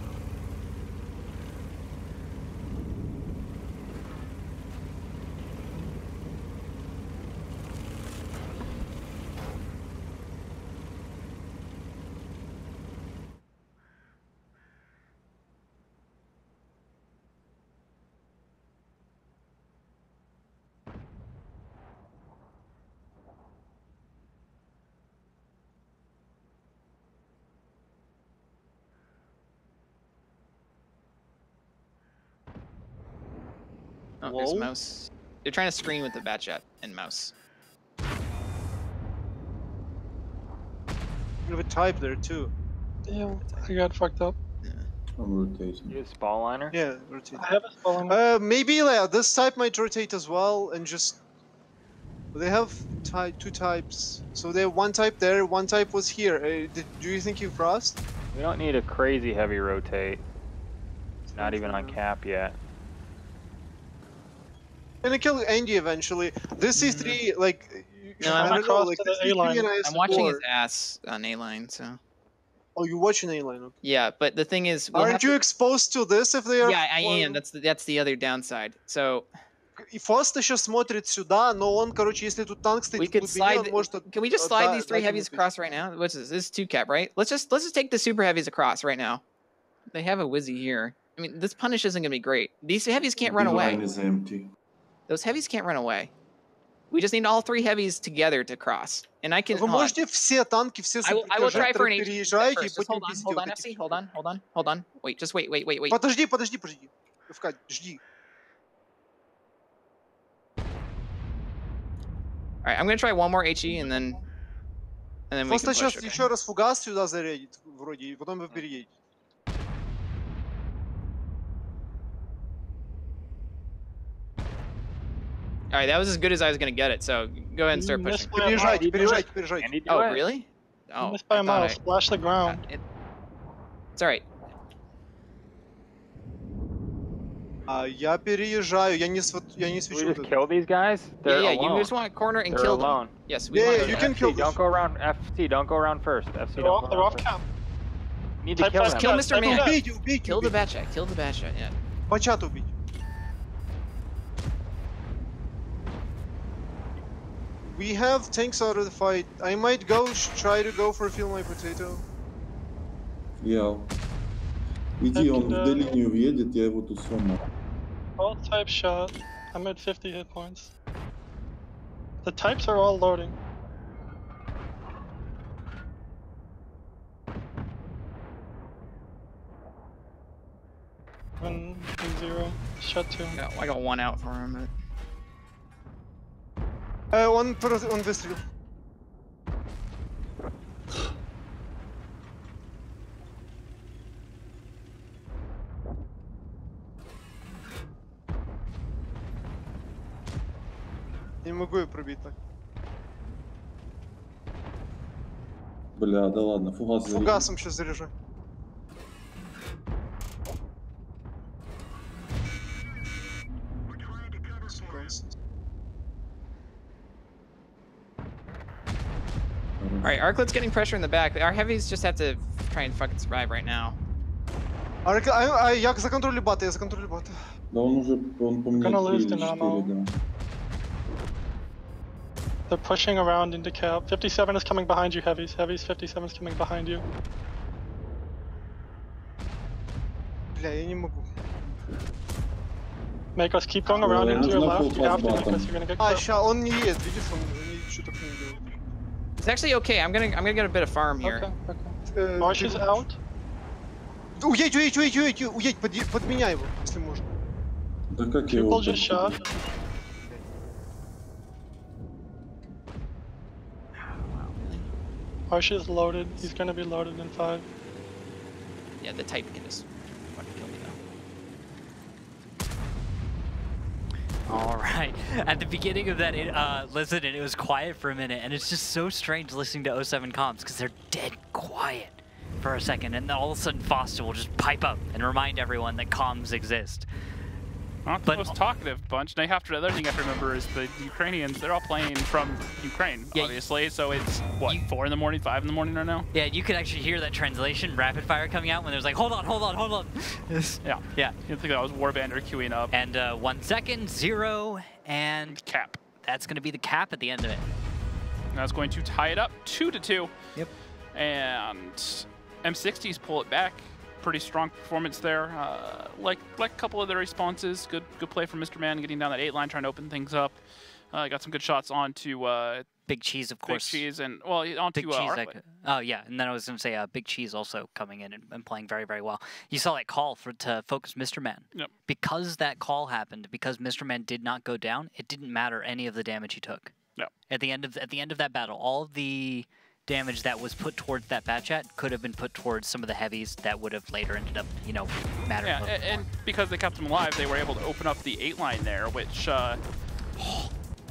Oh, there's mouse. They're trying to screen with the Batchat and mouse. You have a type there too. Yeah, I got fucked up. Yeah. I'm rotating. You have spall liner? Yeah, rotate. I have a spall liner. Maybe this type might rotate as well, and just they have two types. So they have one type there, one type was here. Do you think you crossed? We don't need a crazy heavy rotate. Not even on cap yet. Gonna kill Andy eventually. This C3, like, no, I don't know, like, the A-line. I'm watching his ass on A-line, so. Oh, you're watching A-line, okay. Yeah, but the thing is, aren't you exposed to this if they are? Yeah, I am. That's the other downside. So. Фаста сейчас смотрит сюда, но он, короче, если тут танк стоит, we could slide. Can we just slide these 3 heavies across right now? What's this? This is 2 cap, right? Let's just take the super heavies across right now. They have a Wizzy here. I mean, this punish isn't gonna be great. These heavies can't run away. The line is empty. Those heavies can't run away. We just need all 3 heavies together to cross. And I can. Вы можете все танки, все I will try for an HE переезжайте и first. Hold on, FC. Hold on. Wait, just wait. Подожди. ФК, жди. Alright, I'm gonna try one more HE and then we can push, сейчас okay? еще раз фугас сюда зарядит, вроде, и потом вы переедете. Alright, that was as good as I was gonna get it, so go ahead and start pushing. Переезжайте. Oh, really? Oh, missed by a mile. Splash the ground. It's alright. Я переезжаю, я не свечу. We just kill these guys? They're yeah, alone. you just want to corner and They're kill alone. them. Yes, Yeah, you can kill them. Don't go around. FC, don't go around first. FC, They're don't go off around cap. You need to kill them. Kill Mr. Man. Убейте. Kill the Batchat. Kill the Batchat. Yeah. Бачат убить. We have tanks out of the fight. I might try to go for Feel My Potato. Я. Иди, он в D-линию въедет, я его тут сломаю. All type shot. I'm at 50 hit points. The types are all loading. One, 0, shot 2. I got 1 out for him, but. Он выстрелил. не могу ее пробить так. Бля, да ладно, фугас заряжу. Фугасом сейчас заряжу. All right, Arclet's getting pressure in the back. Our heavies just have to try and fucking survive right now. Я законтролю бата, я законтролю бата. Да он уже, он по мне 3 или 4, да. They're pushing around into cap. 57 is coming behind you, heavies. Heavies, 57 is coming behind you. Бля, я не могу. Make us keep going around into your left. You have to make us. You're gonna get А, clipped. ща, он не едет, видишь, он ничего так не делает. It's actually okay. I'm gonna get a bit of farm here. Okay. Marsh is out. Уедь, под меня его, если можно. Да как я People его... just shot. Marsh is loaded. He's gonna be loaded in 5. Yeah, the Titan can just fucking kill me though. All right. At the beginning of that, listen, and it was quiet for a minute, and it's just so strange listening to 07 comms because they're dead quiet for a second, and then all of a sudden Foster will just pipe up and remind everyone that comms exist. Not the most talkative bunch. Now, the other thing you have to remember is the Ukrainians, they're all playing from Ukraine, obviously, so it's, what, 4 in the morning, 5 in the morning right now? Yeah, you could actually hear that translation, rapid fire, coming out when there's like, hold on. Yeah. Yeah. You think that was Warbander queuing up. And 1 second, 0, and cap. That's going to be the cap at the end of it. And that's going to tie it up 2-2. Yep. And AM60s pull it back. Pretty strong performance there. Like a couple of the responses. Good play from Mr. Man getting down that 8 line, trying to open things up. Got some good shots onto Big Cheese, of course. Big Cheese, and well, onto Big Cheese. Oh yeah, and then I was going to say Big Cheese also coming in and playing very, very well. You saw that call to focus Mr. Man. Yep. Because that call happened, because Mr. Man did not go down, it didn't matter any of the damage he took. No. At the end of that battle, all of the damage that was put towards that Batchat could have been put towards some of the heavies that would have later ended up, mattering. Yeah, and because they kept them alive, they were able to open up the 8 line there, which.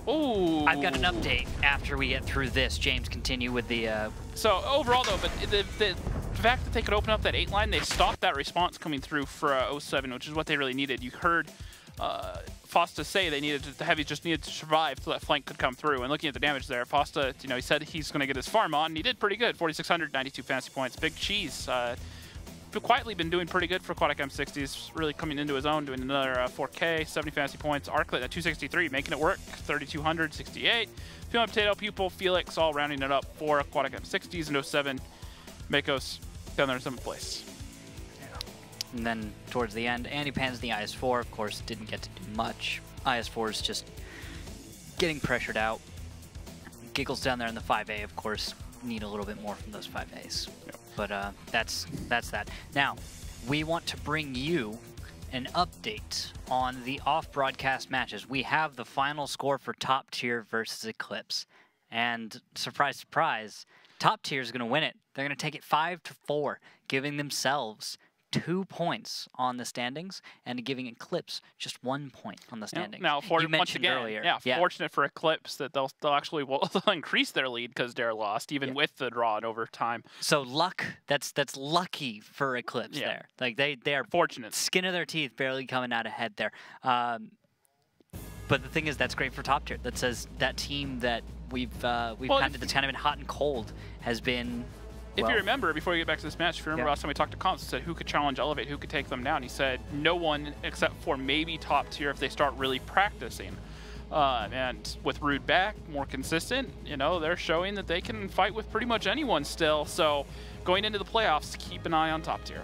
Oh. I've got an update after we get through this. James, continue with the. So overall, though, but the fact that they could open up that 8 line, they stopped that response coming through for 07, which is what they really needed. You heard Fosta say the heavies just needed to survive so that flank could come through. And looking at the damage there, Fosta, he said he's going to get his farm on, and he did pretty good. 4,600, 92 fantasy points. Big Cheese, quietly been doing pretty good for Aquatic M60s, really coming into his own, doing another 4K, 70 fantasy points. Arclet at 263, making it work. 3,200, 68. Feeling Potato, Pupil, Felix, all rounding it up for Aquatic M60s, and 07, Makos down there in 7th place. And then towards the end, Andy Pans the IS-4, of course, didn't get to do much. IS-4 is just getting pressured out. Giggles down there in the 5A, of course, need a little bit more from those 5As. Yep. But that's that. Now, we want to bring you an update on the off-broadcast matches. We have the final score for Top Tier versus Eclipse. And surprise, surprise, Top Tier is going to win it. They're going to take it 5-4, giving themselves 2 points on the standings and giving Eclipse just 1 point on the standings. Now, once again, earlier. Fortunate for Eclipse that they'll actually they'll increase their lead because they're lost, even with the draw in overtime. So luck, that's lucky for Eclipse there. Like they are fortunate. Skin of their teeth, barely coming out ahead there. But the thing is, that's great for Top Tier. That says that team that that's kind of been hot and cold has been. If you remember, before we get back to this match, if you remember last time we talked to Comps, and said who could challenge Elevate, who could take them down, he said no one except for maybe Top Tier if they start really practicing. And with Rude back, more consistent, they're showing that they can fight with pretty much anyone still. So going into the playoffs, keep an eye on Top Tier.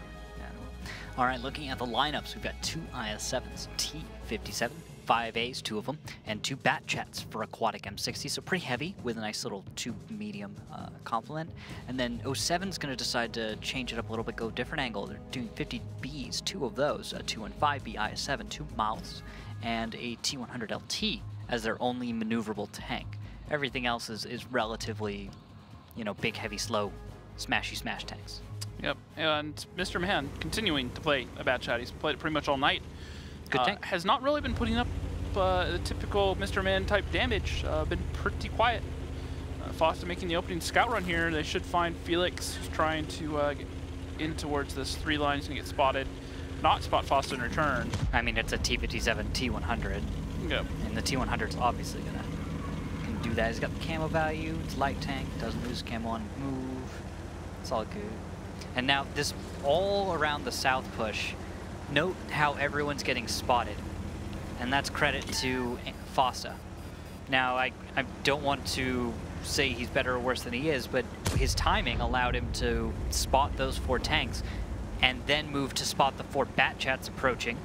All right, looking at the lineups, we've got 2 IS-7s, T-57, 5As, 2 of them, and 2 Batchats for Aquatic M60, so pretty heavy with a nice little 2 medium complement. And then 07's going to decide to change it up a little bit, go a different angle. They're doing 50Bs, 2 of those, a 215B IS-7, 2 mouths, and a T100 LT as their only maneuverable tank. Everything else is relatively, big, heavy, slow, smashy smash tanks. Yep, and Mr. Man continuing to play a Batchat. He's played it pretty much all night. Good tank. Has not really been putting up the typical Mr. Man type damage. Been pretty quiet. Fosta making the opening scout run here. They should find Felix, who's trying to get in towards this 3 line. He's going to get spotted. Not spot Fosta in return. I mean, it's a T57 T100. Yep. And the T100's obviously going to can do that. He's got the camo value. It's light tank. Doesn't lose camo on move. It's all good. And now this all around the south push. Note how everyone's getting spotted. And that's credit to Fosta. Now, I don't want to say he's better or worse than he is, but his timing allowed him to spot those 4 tanks and then move to spot the 4 bat chats approaching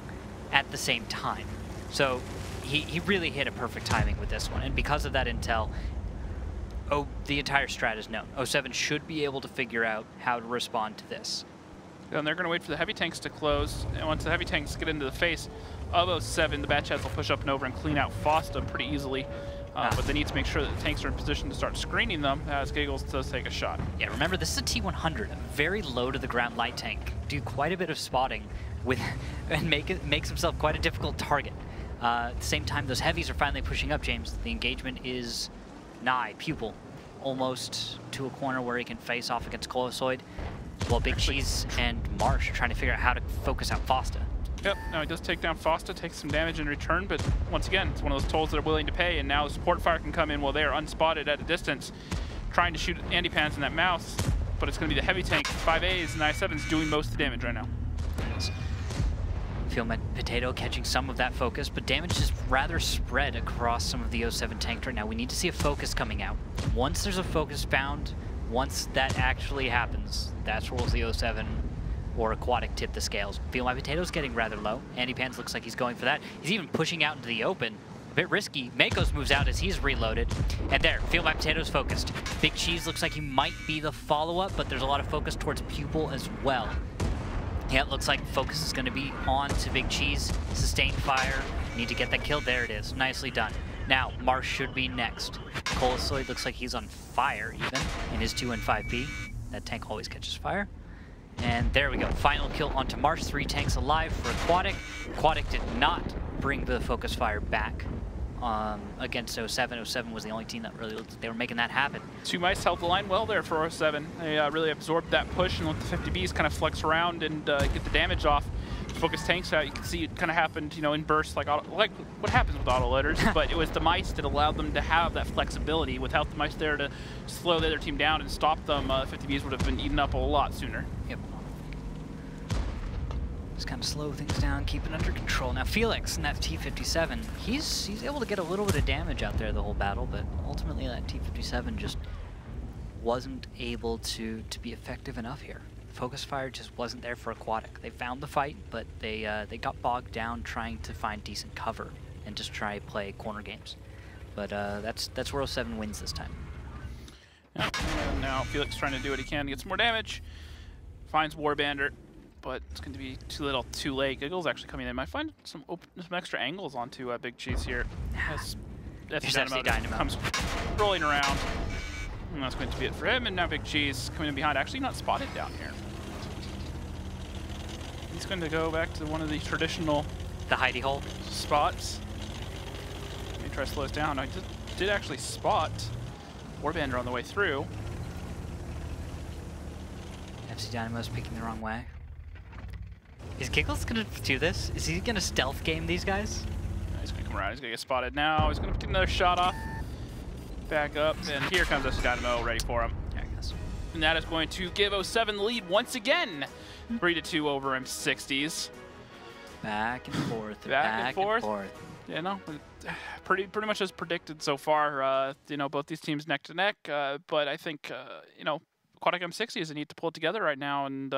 at the same time. So he really hit a perfect timing with this one. And because of that intel, the entire strat is known. 07 should be able to figure out how to respond to this. And they're going to wait for the heavy tanks to close. And once the heavy tanks get into the face of 07, the bat chats will push up and over and clean out Fosta pretty easily. But they need to make sure that the tanks are in position to start screening them as Giggles does take a shot. Yeah, remember, this is a T100, a very low to the ground light tank. Do quite a bit of spotting with and makes himself quite a difficult target. At the same time, those heavies are finally pushing up, James. The engagement is nigh, pupil, almost to a corner where he can face off against Colossoid. While Big Cheese and Marsh are trying to figure out how to focus out Fosta. Yep, now he does take down Fosta, takes some damage in return, but once again, it's one of those tolls that are willing to pay, and now the support fire can come in while they are unspotted at a distance, trying to shoot Andy Pans in that mouse, but it's going to be the heavy tank, 5As, and I7's doing most of the damage right now. Feel Potato catching some of that focus, but damage is rather spread across some of the 07 tanks right now. We need to see a focus coming out. Once there's a focus found, once that actually happens, that's where we'll see 07 or Aquatic tip the scales. Feel My Potato's getting rather low. Andy Pans looks like he's going for that. He's even pushing out into the open. A bit risky. Makos moves out as he's reloaded. And there, Feel My Potato's focused. Big Cheese looks like he might be the follow-up, but there's a lot of focus towards Pupil as well. Yeah, it looks like focus is going to be on to Big Cheese. Sustained fire. Need to get that kill. There it is. Nicely done. Now, Marsh should be next. Colossoid looks like he's on fire even in his 215B. That tank always catches fire. And there we go. Final kill onto Marsh. 3 tanks alive for Aquatic. Aquatic did not bring the focus fire back against 07. 07 was the only team that really looked like they were making that happen. 2 mice held the line well there for 07. They really absorbed that push and let the 50Bs kind of flex around and get the damage off. Focus tanks out. You can see it kind of happened, you know, in bursts like what happens with auto loaders. But it was the mice that allowed them to have that flexibility. Without the mice there to slow the other team down and stop them, 50Bs would have been eaten up a lot sooner. Yep. Just kind of slow things down, keep it under control. Now Felix in that T57, he's able to get a little bit of damage out there the whole battle, but ultimately that T57 just wasn't able to be effective enough here. Focus fire just wasn't there for Aquatic. They found the fight, but they got bogged down trying to find decent cover and just try to play corner games. But that's where 07 wins this time. Yep. And now Felix trying to do what he can to get some more damage. Finds Warbander, but it's going to be too little, too late. Giggle's actually coming in. Might find some extra angles onto Big Cheese here. As Dynamo comes rolling around. And that's going to be it for him. And now Big Cheese coming in behind. Actually not spotted down here. He's going to go back to one of the traditional hidey hole spots. Let me try to slow us down. I did actually spot Warbander on the way through. FC Dynamo's picking the wrong way. Is Giggles going to do this? Is he going to stealth game these guys? No, he's going to come around. He's going to get spotted now. He's going to get another shot off. Back up, and here comes FC Dynamo ready for him. And that is going to give 07 the lead once again. 3-2 over AM60s. Back and forth. Back and forth. Yeah, no, pretty much as predicted so far. You know, both these teams neck to neck. But I think you know, Aquatic AM60s need to pull it together right now, and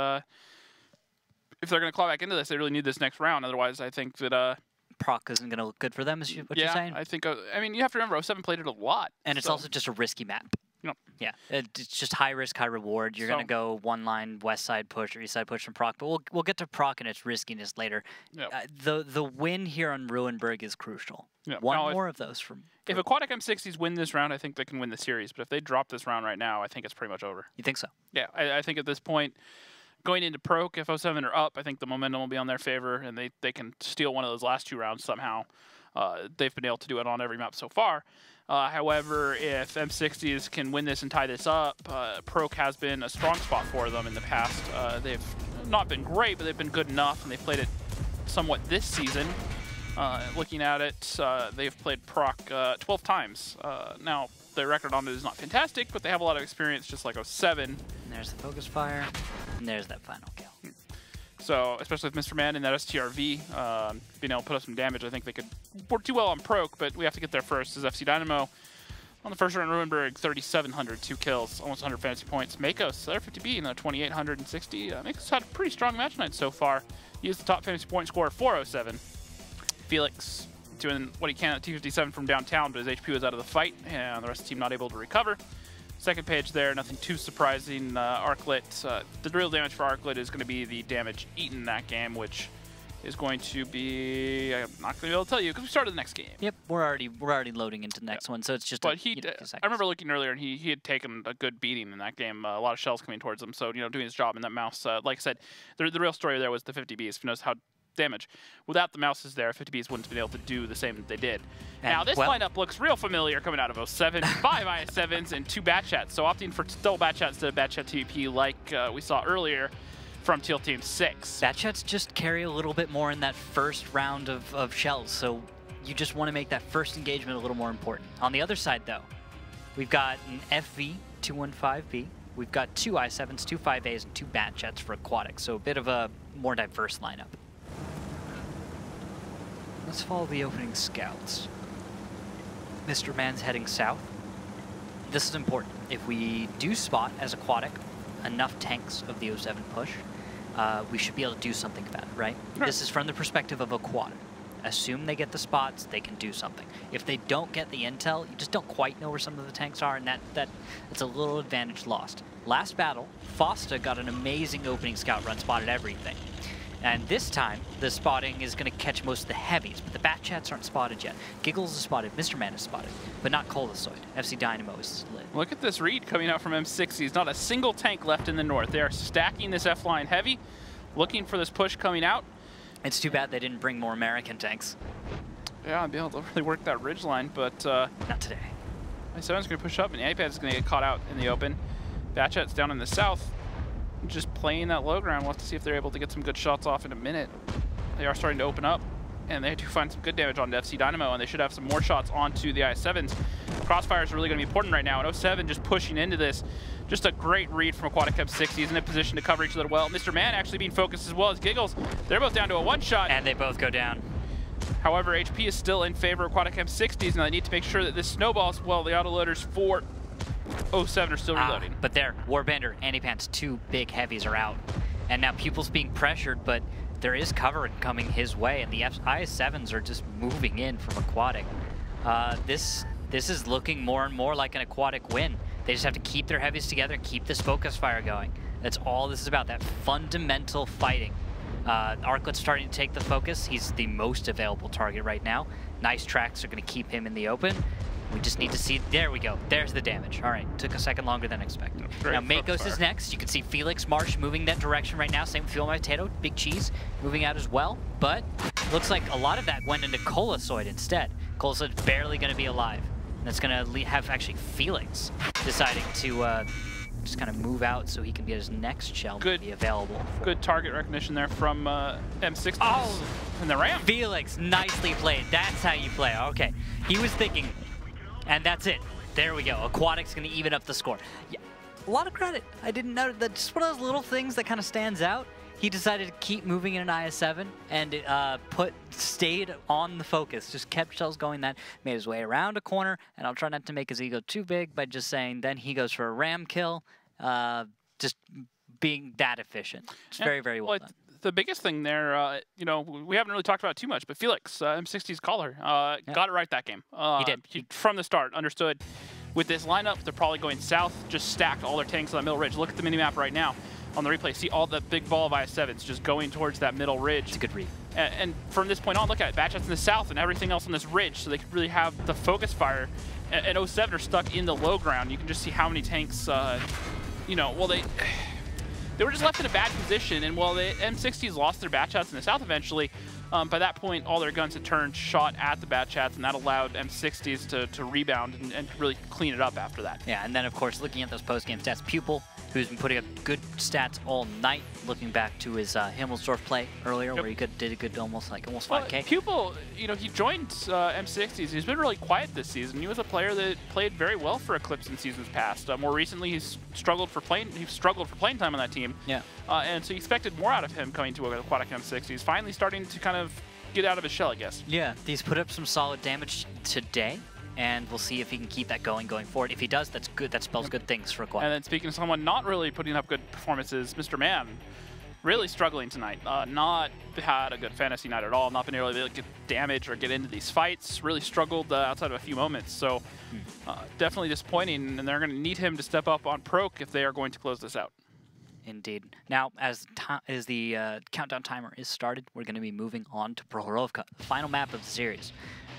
if they're going to claw back into this, they really need this next round. Otherwise, I think that proc isn't going to look good for them, is what you're saying? I think. I mean, you have to remember, 07 played it a lot, and it's also just a risky map. Yep. Yeah, it's just high risk, high reward. You're going to go one line west side push or east side push from proc, but we'll get to proc and its riskiness later. Yep. The win here on Ruinberg is crucial. Yep. One more of those from. If Aquatic AM60s win this round, I think they can win the series. But if they drop this round right now, I think it's pretty much over. You think so? Yeah, I think at this point, going into Proc, if 07 are up, I think the momentum will be on their favor, and they can steal one of those last 2 rounds somehow. they've been able to do it on every map so far. However, if M60s can win this and tie this up, Proc has been a strong spot for them in the past. They've not been great, but they've been good enough, and they've played it somewhat this season. Looking at it, they've played Proc 12 times. Now, their record on it is not fantastic, but they have a lot of experience, just like 07. And there's the focus fire, and there's that final kill. So, especially with Mr. Man and that STRV, being able to put up some damage, I think they could work too well on Proc, but we have to get there first as FC Dynamo. On the first round, Ruinberg, 3,700, 2 kills, almost 100 fantasy points. Makos, their 50B, 2,860. Makos had a pretty strong match night so far. He is the top fantasy point scorer, 407. Felix doing what he can at T57 from downtown, but his HP was out of the fight, and the rest of the team not able to recover. Second page there, nothing too surprising. Arclit, the real damage for Arclit is going to be the damage eaten that game, which is going to be, I'm not going to be able to tell you because we started the next game. Yep, we're already loading into the next one, so it's just. But I remember looking earlier, and he had taken a good beating in that game. A lot of shells coming towards him, so doing his job in that mouse. Like I said, the real story there was the 50Bs. Who knows how damage. Without the mouses there, 50Bs wouldn't have been able to do the same that they did. And now this lineup looks real familiar coming out of 07. 5 IS7s and 2 Batchats. So opting for double Batchat instead of Batchat TVP like we saw earlier from Teal Team 6. Batchats just carry a little bit more in that first round of shells, so you just want to make that first engagement a little more important. On the other side though, we've got an FV215B. We've got 2 I7s, 2 5As, and 2 Batchats for aquatics, so a bit of a more diverse lineup. Let's follow the opening scouts. Mr. Man's heading south. This is important. If we do spot as aquatic enough tanks of the 07 push, we should be able to do something about it, right? Sure. This is from the perspective of aquatic. Assume they get the spots, they can do something. If they don't get the intel, you just don't quite know where some of the tanks are, and that's a little advantage lost. Last battle, Fosta got an amazing opening scout run, spotted everything. And this time, the spotting is going to catch most of the heavies, but the Batchats aren't spotted yet. Giggles is spotted, Mr. Man is spotted, but not Colosoid. FC Dynamo is lit. Look at this read coming out from M60s. Not a single tank left in the north. They are stacking this F-line heavy, looking for this push coming out. It's too bad they didn't bring more American tanks. Yeah, I'd be able to really work that ridge line, but... not today. My 7's going to push up, and the iPad is going to get caught out in the open. Batchat's down in the south. Just playing that low ground. We'll have to see if they're able to get some good shots off in a minute. They are starting to open up, and they do find some good damage on FC Dynamo, and they should have some more shots onto the IS7s. Crossfire is really going to be important right now, and 07 just pushing into this. Just a great read from Aquatic M60. He's in a position to cover each other well. Mr. Man actually being focused as well as Giggles. They're both down to a one-shot. And they both go down. However, HP is still in favor of Aquatic M60s, and they need to make sure that this snowballs well. The autoloaders for 07 are still reloading. But there, Warbender, Antipants, 2 big heavies are out. And now Pupil's being pressured, but there is cover coming his way, and the IS7s are just moving in from Aquatic. This is looking more and more like an Aquatic win. They just have to keep their heavies together and keep this focus fire going. That's all this is about, that fundamental fighting. Arclit's starting to take the focus. He's the most available target right now. Nice tracks are going to keep him in the open. We just need to see, there we go, there's the damage. All right, took a second longer than expected. Now Makos is next. You can see Felix Marsh moving that direction right now. Same with Fuel My Potato, Big Cheese moving out as well. But looks like a lot of that went into Colosoid instead. Colosoid's barely going to be alive. And that's going to have actually Felix deciding to just kind of move out so he can get his next shell to be available. Good target recognition there from M60. Oh, and the Ram. Felix, nicely played. That's how you play. Okay, he was thinking. And that's it. There we go. Aquatic's going to even up the score. Yeah, a lot of credit. I didn't know that. Just one of those little things that kind of stands out. He decided to keep moving in an IS7 and stayed on the focus. Just kept shells going. That made his way around a corner. And I'll try not to make his ego too big by just saying then he goes for a ram kill. Just being that efficient. It's very, very well done. The biggest thing there, we haven't really talked about it too much, but Felix, M60's caller, got it right that game. He did. From the start, understood with this lineup, they're probably going south, just stacked all their tanks on that middle ridge. Look at the minimap right now on the replay. See all the big ball of IS7s just going towards that middle ridge. It's a good read. And from this point on, look at it. Batchats in the south and everything else on this ridge, so they could really have the focus fire. And 07 are stuck in the low ground. You can just see how many tanks, they were just left in a bad position, and while the M60s lost their Batchats in the south eventually, By that point, all their guns had turned, shot at the Bat Chats, and that allowed AM60s to rebound and really clean it up after that. Yeah, and then, of course, looking at those post-game stats, Pupil, who's been putting up good stats all night, looking back to his Himmelsdorf play earlier, where he did a good almost 5K. Pupil, you know, he joined M60s. He's been really quiet this season. He was a player that played very well for Eclipse in seasons past. More recently, he's struggled for playing time on that team. Yeah. And so you expected more out of him coming to Aquatic M60s. He's finally starting to kind of get out of his shell, I guess. Yeah, he's put up some solid damage today, and we'll see if he can keep that going forward. If he does, that's good. That spells good things for Aquatic. And then speaking of someone not really putting up good performances, Mr. Man, really struggling tonight. Not had a good fantasy night at all. Not been able to get damage or get into these fights. Really struggled outside of a few moments. So definitely disappointing, and they're going to need him to step up on Proc if they are going to close this out. Indeed. Now, as the countdown timer is started, we're going to be moving on to Prohorovka, the final map of the series,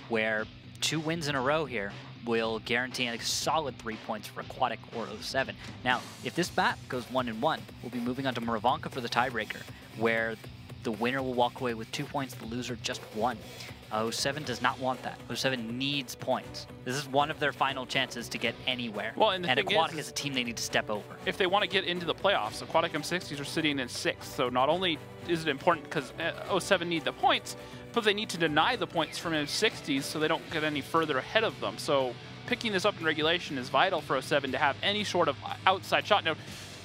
where 2 wins in a row here will guarantee a solid 3 points for Aquatic or 07. Now, if this map goes 1-1, we'll be moving on to Muravanka for the tiebreaker, where the winner will walk away with 2 points, the loser just 1. 07 does not want that. 07 needs points. This is one of their final chances to get anywhere. Well, and Aquatic is a team they need to step over. If they want to get into the playoffs, Aquatic M60s are sitting in 6th. So not only is it important because 07 need the points, but they need to deny the points from M60s so they don't get any further ahead of them. So picking this up in regulation is vital for 07 to have any sort of outside shot. Now,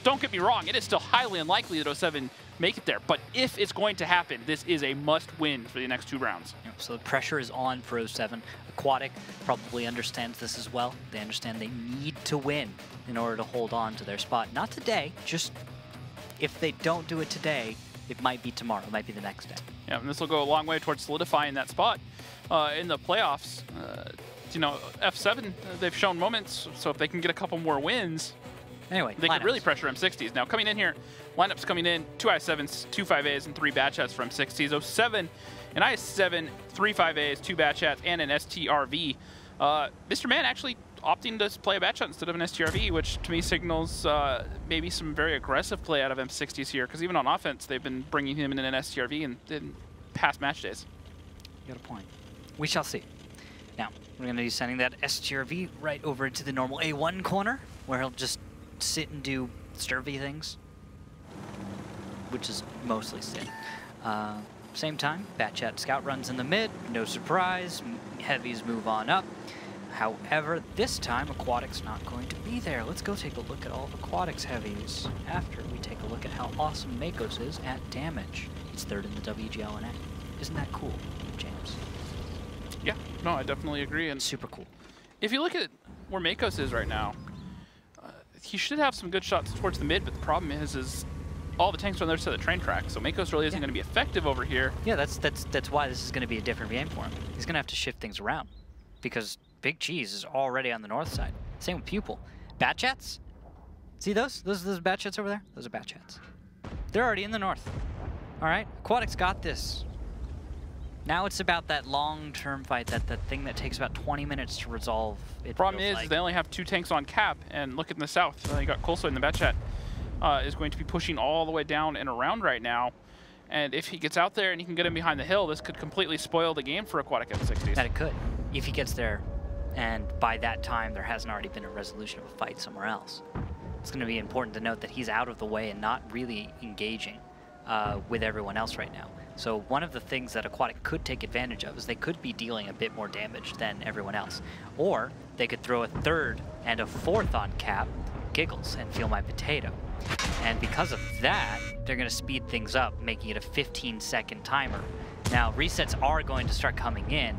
don't get me wrong, it is still highly unlikely that 07 make it there, but if it's going to happen, this is a must-win for the next 2 rounds. So the pressure is on for 07. Aquatic probably understands this as well. They understand they need to win in order to hold on to their spot. Not today, just if they don't do it today, it might be tomorrow, it might be the next day. Yeah, and this will go a long way towards solidifying that spot in the playoffs. You know, F7, they've shown moments, so if they can get a couple more wins, anyway, they could really pressure M60s. Now, coming in here, lineups coming in, 2 I7s, 2 5As, and 3 Bat Chats from M60s. 07, an I7, 3 5As, 2 Bat Chats, and an STRV. Mr. Man actually opting to play a Bat Chat instead of an STRV, which to me signals maybe some very aggressive play out of M60s here, because even on offense, they've been bringing him in an STRV in past match days. You got a point. We shall see. Now, we're going to be sending that STRV right over into the normal A1 corner, where he'll just sit and do sturvy things, which is mostly sit. Same time, Bat Chat Scout runs in the mid, no surprise, heavies move on up. However, this time Aquatic's not going to be there. Let's go take a look at all of Aquatic's heavies after we take a look at how awesome Makos is at damage. He's 3rd in the WGLNA. Isn't that cool, James? Yeah, no, I definitely agree. And super cool. If you look at where Makos is right now, he should have some good shots towards the mid, but the problem is all the tanks are on the other side of the train track, so Makos really isn't going to be effective over here. Yeah, that's why this is going to be a different game for him. He's going to have to shift things around, because Big Cheese is already on the north side. Same with Pupil. Bat Chats? See those? Those Bat Chats over there? Those are Bat Chats. They're already in the north. All right, Aquatic's got this. Now it's about that long-term fight, that thing that takes about 20 minutes to resolve. Problem is, they only have 2 tanks on cap, and look in the south. You got Kolsoy in the Bat Chat. Is going to be pushing all the way down and around right now. And if he gets out there and he can get him behind the hill, this could completely spoil the game for Aquatic M60s. That it could, if he gets there, and by that time there hasn't already been a resolution of a fight somewhere else. It's going to be important to note that he's out of the way and not really engaging with everyone else right now. So one of the things that Aquatic could take advantage of is they could be dealing a bit more damage than everyone else. Or they could throw a 3rd and a 4th on cap, Giggles, and Feel My Potato. And because of that, they're going to speed things up, making it a 15-second timer. Now, resets are going to start coming in.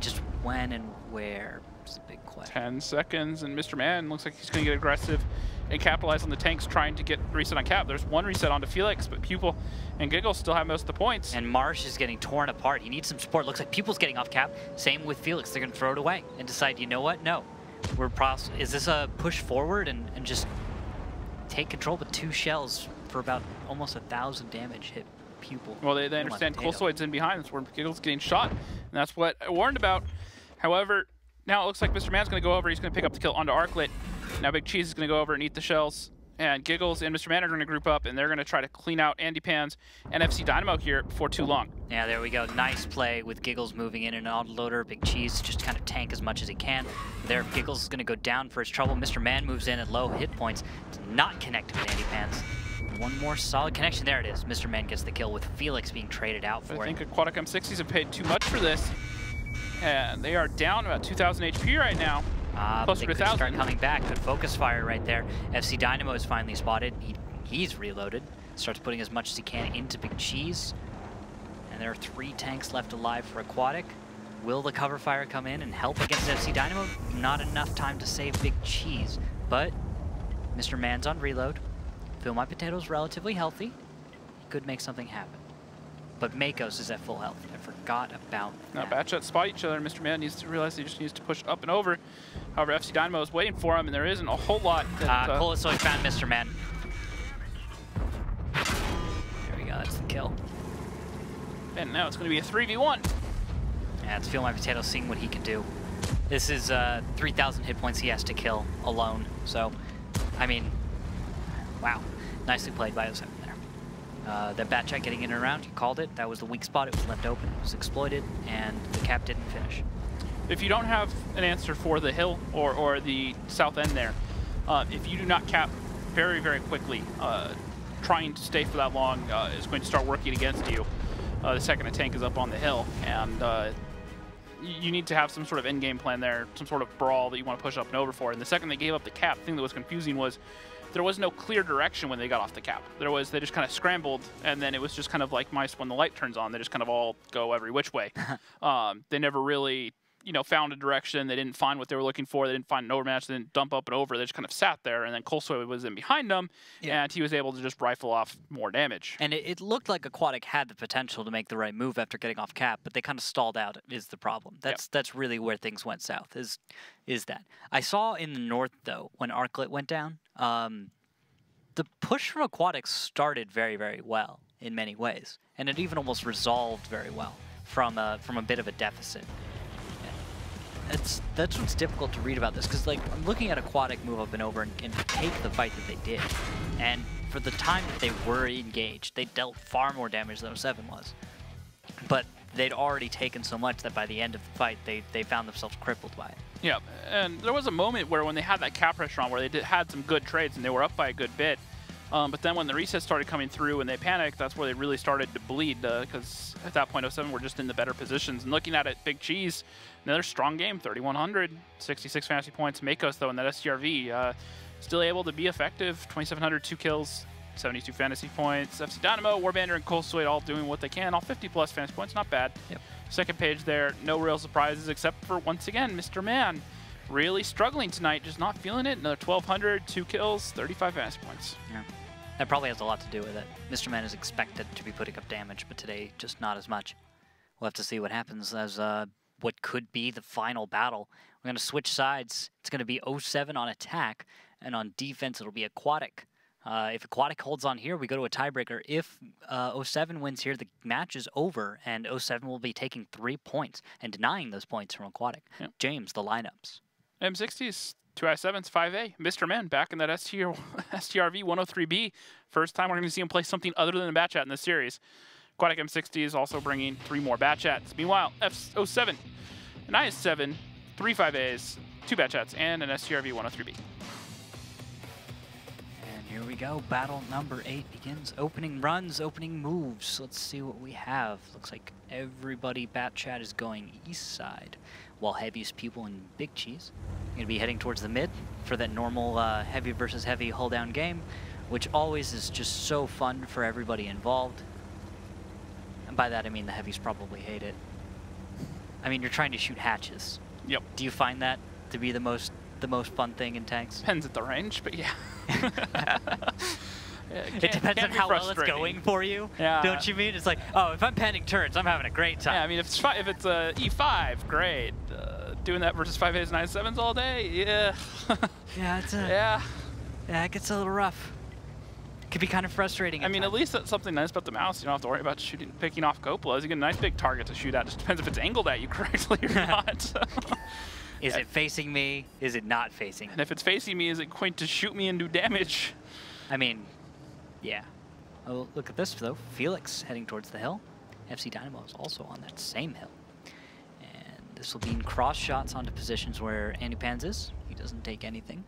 Just when and where is the big question. 10 seconds, and Mr. Man looks like he's going to get aggressive and capitalize on the tanks trying to get reset on cap. There's 1 reset onto Felix, but Pupil and Giggles still have most of the points. And Marsh is getting torn apart. He needs some support. Looks like Pupil's getting off cap. Same with Felix. They're going to throw it away and decide, you know what? No. Is this a push forward and just take control with 2 shells for about almost 1,000 damage hit Pupil? Well, they understand Kolsoid's in behind. That's where Giggles getting shot, and that's what I warned about. However, now it looks like Mr. Man's going to go over. He's going to pick up the kill onto Arclit. Now Big Cheese is going to go over and eat the shells And Giggles and Mr. Man are going to group up, and they're going to try to clean out Andy Pans and FC Dynamo here before too long. Yeah, there we go. Nice play with Giggles moving in an autoloader. Big Cheese just kind of tank as much as he can. There, Giggles is going to go down for his trouble. Mr. Man moves in at low hit points. It's not connected with Andy Pans. One more solid connection. There it is. Mr. Man gets the kill with Felix being traded out for it. I think Aquatic AM60s have paid too much for this. And they are down about 2,000 HP right now. Closer to 1,000. Start coming back. Good focus fire right there. FC Dynamo is finally spotted. He's reloaded. Starts putting as much as he can into Big Cheese. And there are 3 tanks left alive for Aquatic. Will the cover fire come in and help against FC Dynamo? Not enough time to save Big Cheese. But Mr. Man's on reload. Feel My Potato's relatively healthy. He could make something happen. But Makos is at full health. I forgot about that. Now, Batchat spot each other, and Mr. Man needs to realize he just needs to push up and over. However, FC Dynamo is waiting for him, and there isn't a whole lot. Colosoy found Mr. Man. There we go, that's the kill. And now it's going to be a 3v1. Yeah, it's Feel My Potato seeing what he can do. This is 3,000 hit points he has to kill alone. So, I mean, wow. Nicely played by 07 there. That Batchat getting in and around, you called it. That was the weak spot. It was left open. It was exploited, and the cap didn't finish. If you don't have an answer for the hill or the south end there, if you do not cap very, very quickly, trying to stay for that long is going to start working against you the second a tank is up on the hill. And you need to have some sort of end game plan there, some sort of brawl that you want to push up and over for. And the second they gave up the cap, the thing that was confusing was there was no clear direction when they got off the cap. They just kind of scrambled, and then it was just kind of like mice when the light turns on. They just kind of all go every which way. They never really, found a direction. They didn't find what they were looking for. They didn't find an overmatch. They didn't dump up and over. They just kind of sat there, and then Colesoy was in behind them, and he was able to just rifle off more damage. And it looked like Aquatic had the potential to make the right move after getting off cap, but they kind of stalled out is the problem. That's really where things went south, is that. I saw in the north, though, when Arclit went down, the push from Aquatic started very, very well in many ways, and it even almost resolved very well from a bit of a deficit. That's what's difficult to read about this, because I'm looking at Aquatic move up and over and take the fight that they did, and for the time that they were engaged, they dealt far more damage than 07 was, but they'd already taken so much that by the end of the fight, they found themselves crippled by it. Yeah, and there was a moment where when they had that cap pressure on where they had some good trades and they were up by a good bit, but then when the resets started coming through and they panicked, that's where they really started to bleed, because at that point 07 were just in the better positions. And looking at it, Big Cheese, another strong game, 3,100, 66 fantasy points. Makos, though, in that STRV, still able to be effective, 2,700, 2 kills, 72 fantasy points. FC Dynamo, Warbander, and Colesoy all doing what they can, all 50-plus fantasy points, not bad. Yep. Second page there, no real surprises except for, once again, Mr. Man. Really struggling tonight, just not feeling it. Another 1,200, 2 kills, 35 fantasy points. Yeah. That probably has a lot to do with it. Mr. Man is expected to be putting up damage, but today just not as much. We'll have to see what happens as what could be the final battle. We're going to switch sides. It's going to be 07 on attack, and on defense it'll be Aquatic. If Aquatic holds on here, we go to a tiebreaker. If 07 wins here, the match is over, and 07 will be taking 3 points and denying those points from Aquatic. Yep. James, the lineups. AM60s, 2 I7s, 5A. Mr. Man back in that STRV 103B. First time we're going to see him play something other than a Batchat in this series. Aquatic AM60s also bringing 3 more Batchats. Meanwhile, F07, an IS7, 3 5As, 2 Batchats, and an STRV 103B. Here we go, battle number 8 begins. Opening runs, opening moves. Let's see what we have. Looks like everybody Batchat is going east side, while Heavy's people in Big Cheese are going to be heading towards the mid for that normal heavy versus heavy hull down game, which always is just so fun for everybody involved. And by that I mean the Heavies probably hate it. I mean, you're trying to shoot hatches. Yep. Do you find that to be the most fun thing in tanks? Depends at the range, but yeah. It depends on how well it's going for you. Yeah. Don't you mean? It's like, oh, if I'm panning turrets, I'm having a great time. Yeah, I mean, if it's E5, great. Doing that versus 5As and I7s all day, yeah. Yeah, it gets a little rough. Could be kind of frustrating. I mean, at least that's something nice about the mouse. You don't have to worry about picking off Copolas. You get a nice big target to shoot at. Just depends if it's angled at you correctly or not. Is it facing me? Is it not facing me? And if it's facing me, is it going to shoot me and do damage? I mean, yeah. Oh, look at this, though. Felix heading towards the hill. FC Dynamo is also on that same hill. And this will be in cross shots onto positions where Andy Pans is. He doesn't take anything.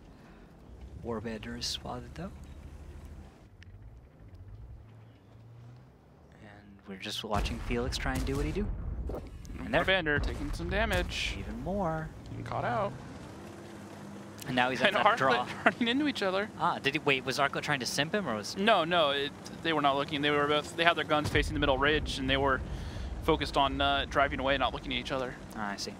Warbender is spotted, though. And we're just watching Felix try and do what he do. And Warbender taking some damage. Even more. Getting caught out. And now he's at that draw. Running into each other. Ah, did he wait? Was Arclet trying to simp him, or was? No, they were not looking. They were both. They had their guns facing the middle ridge, and they were focused on driving away, not looking at each other. Ah, I see.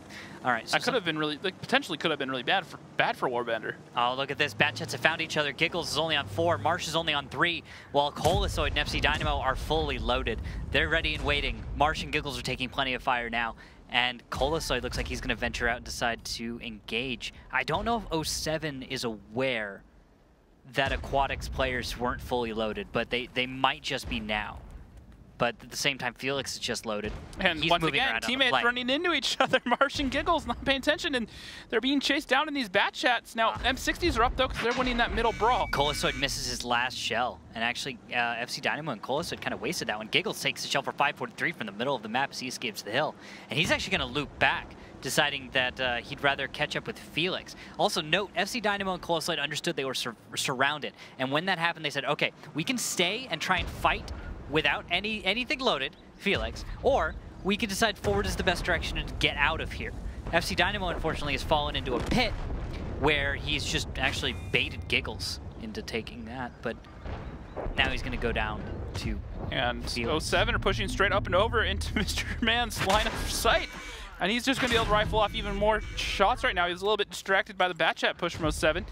All right. So that could have been really, potentially could have been really bad for Warbender. Oh, look at this. Batchets have found each other. Giggles is only on 4. Marsh is only on 3, while Colosoid and FC Dynamo are fully loaded. They're ready and waiting. Marsh and Giggles are taking plenty of fire now. And Colosoid looks like he's going to venture out and decide to engage. I don't know if 07 is aware that Aquatics players weren't fully loaded, but they might just be now. But at the same time, Felix is just loaded. And he's once again, teammates running into each other. Marsh and Giggles not paying attention, and they're being chased down in these bat chats. Now, AM60s are up, though, because they're winning that middle brawl. Colosoid misses his last shell, and actually, FC Dynamo and Colosoid kind of wasted that one. Giggles takes the shell for 543 from the middle of the map as he escapes the hill. And he's actually going to loop back, deciding that he'd rather catch up with Felix. Also, note, FC Dynamo and Colosoid understood they were surrounded. And when that happened, they said, okay, we can stay and try and fight without anything loaded, Felix, or we can decide forward is the best direction to get out of here. FC Dynamo, unfortunately, has fallen into a pit where he's just actually baited Giggles into taking that, but now he's going to go down to And Felix. 07 are pushing straight up and over into Mr. Man's line of sight. And he's just going to be able to rifle off even more shots right now. He's a little bit distracted by the bat chat push from 07,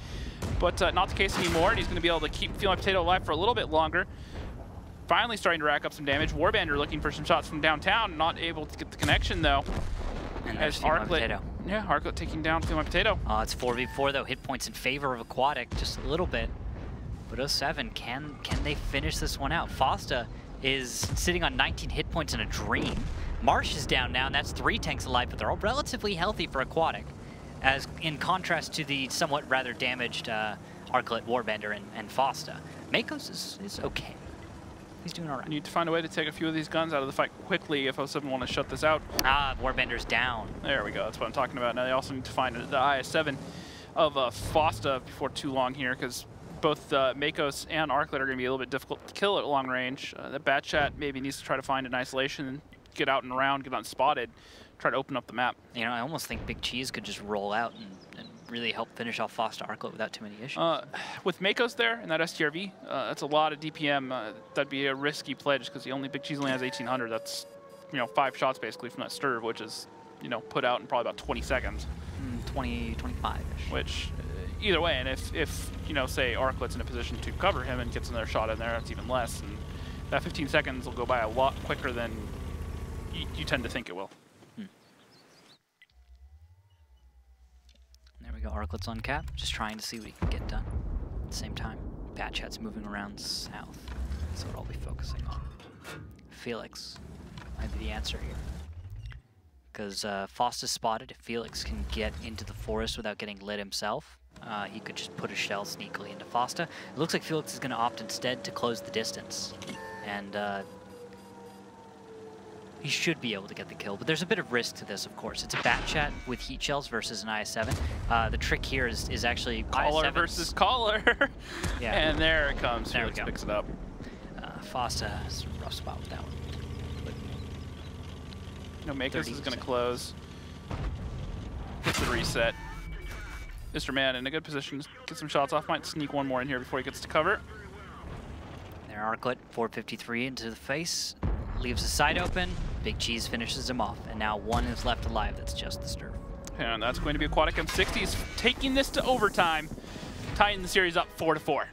but not the case anymore, and he's going to be able to keep Feel My Potato alive for a little bit longer. Finally starting to rack up some damage. Warbender looking for some shots from downtown, not able to get the connection though. And there's Arclet. Yeah, Arclet taking down Feel My Potato. It's 4v4 though, hit points in favor of Aquatic, just a little bit. But 07, can they finish this one out? Fosta is sitting on 19 hit points in a dream. Marsh is down now, and that's 3 tanks alive, but they're all relatively healthy for Aquatic, as in contrast to the somewhat rather damaged Arclet, Warbender, and Fosta. Makos is okay. He's doing all right. Need to find a way to take a few of these guns out of the fight quickly if 07 want to shut this out. Warbender's down. There we go. That's what I'm talking about. Now they also need to find the IS-7 of Fosta before too long here, because both Makos and Arclet are going to be a little bit difficult to kill at long range. The bat chat maybe needs to try to find an isolation and get out and around, get unspotted, try to open up the map. You know, I almost think Big Cheese could just roll out and really help finish off Fosta Arclet without too many issues. With Makos there and that STRV, that's a lot of DPM. That'd be a risky pledge because the only Big Cheese only has 1800. That's 5 shots basically from that stirve, which is put out in probably about 20 seconds. 20, 25-ish. Which either way, and if say Arclet's in a position to cover him and gets another shot in there, that's even less. And that 15 seconds will go by a lot quicker than you tend to think it will. There we go, Arclet's on cap, just trying to see what he can get done. At the same time, bat chat's moving around south. That's what I'll be focusing on. Felix might be the answer here. Because Fosta's spotted. If Felix can get into the forest without getting lit himself, he could just put a shell sneakily into Fosta. It looks like Felix is going to opt instead to close the distance. And he should be able to get the kill, but there's a bit of risk to this, of course. It's a bat chat with heat shells versus an IS-7. The trick here is actually Caller versus caller. Yeah. And there it comes. There Felix we go. picks it up. Fosta has a rough spot with that one. Makos is going to close. Gets the reset. Mr. Man in a good position to get some shots off. Might sneak one more in here before he gets to cover. There, Arclet, 453 into the face. Leaves the side open. Big Cheese finishes him off. And now one is left alive. That's just the stir. And that's going to be Aquatic AM60s taking this to overtime, tying the series up 4-4.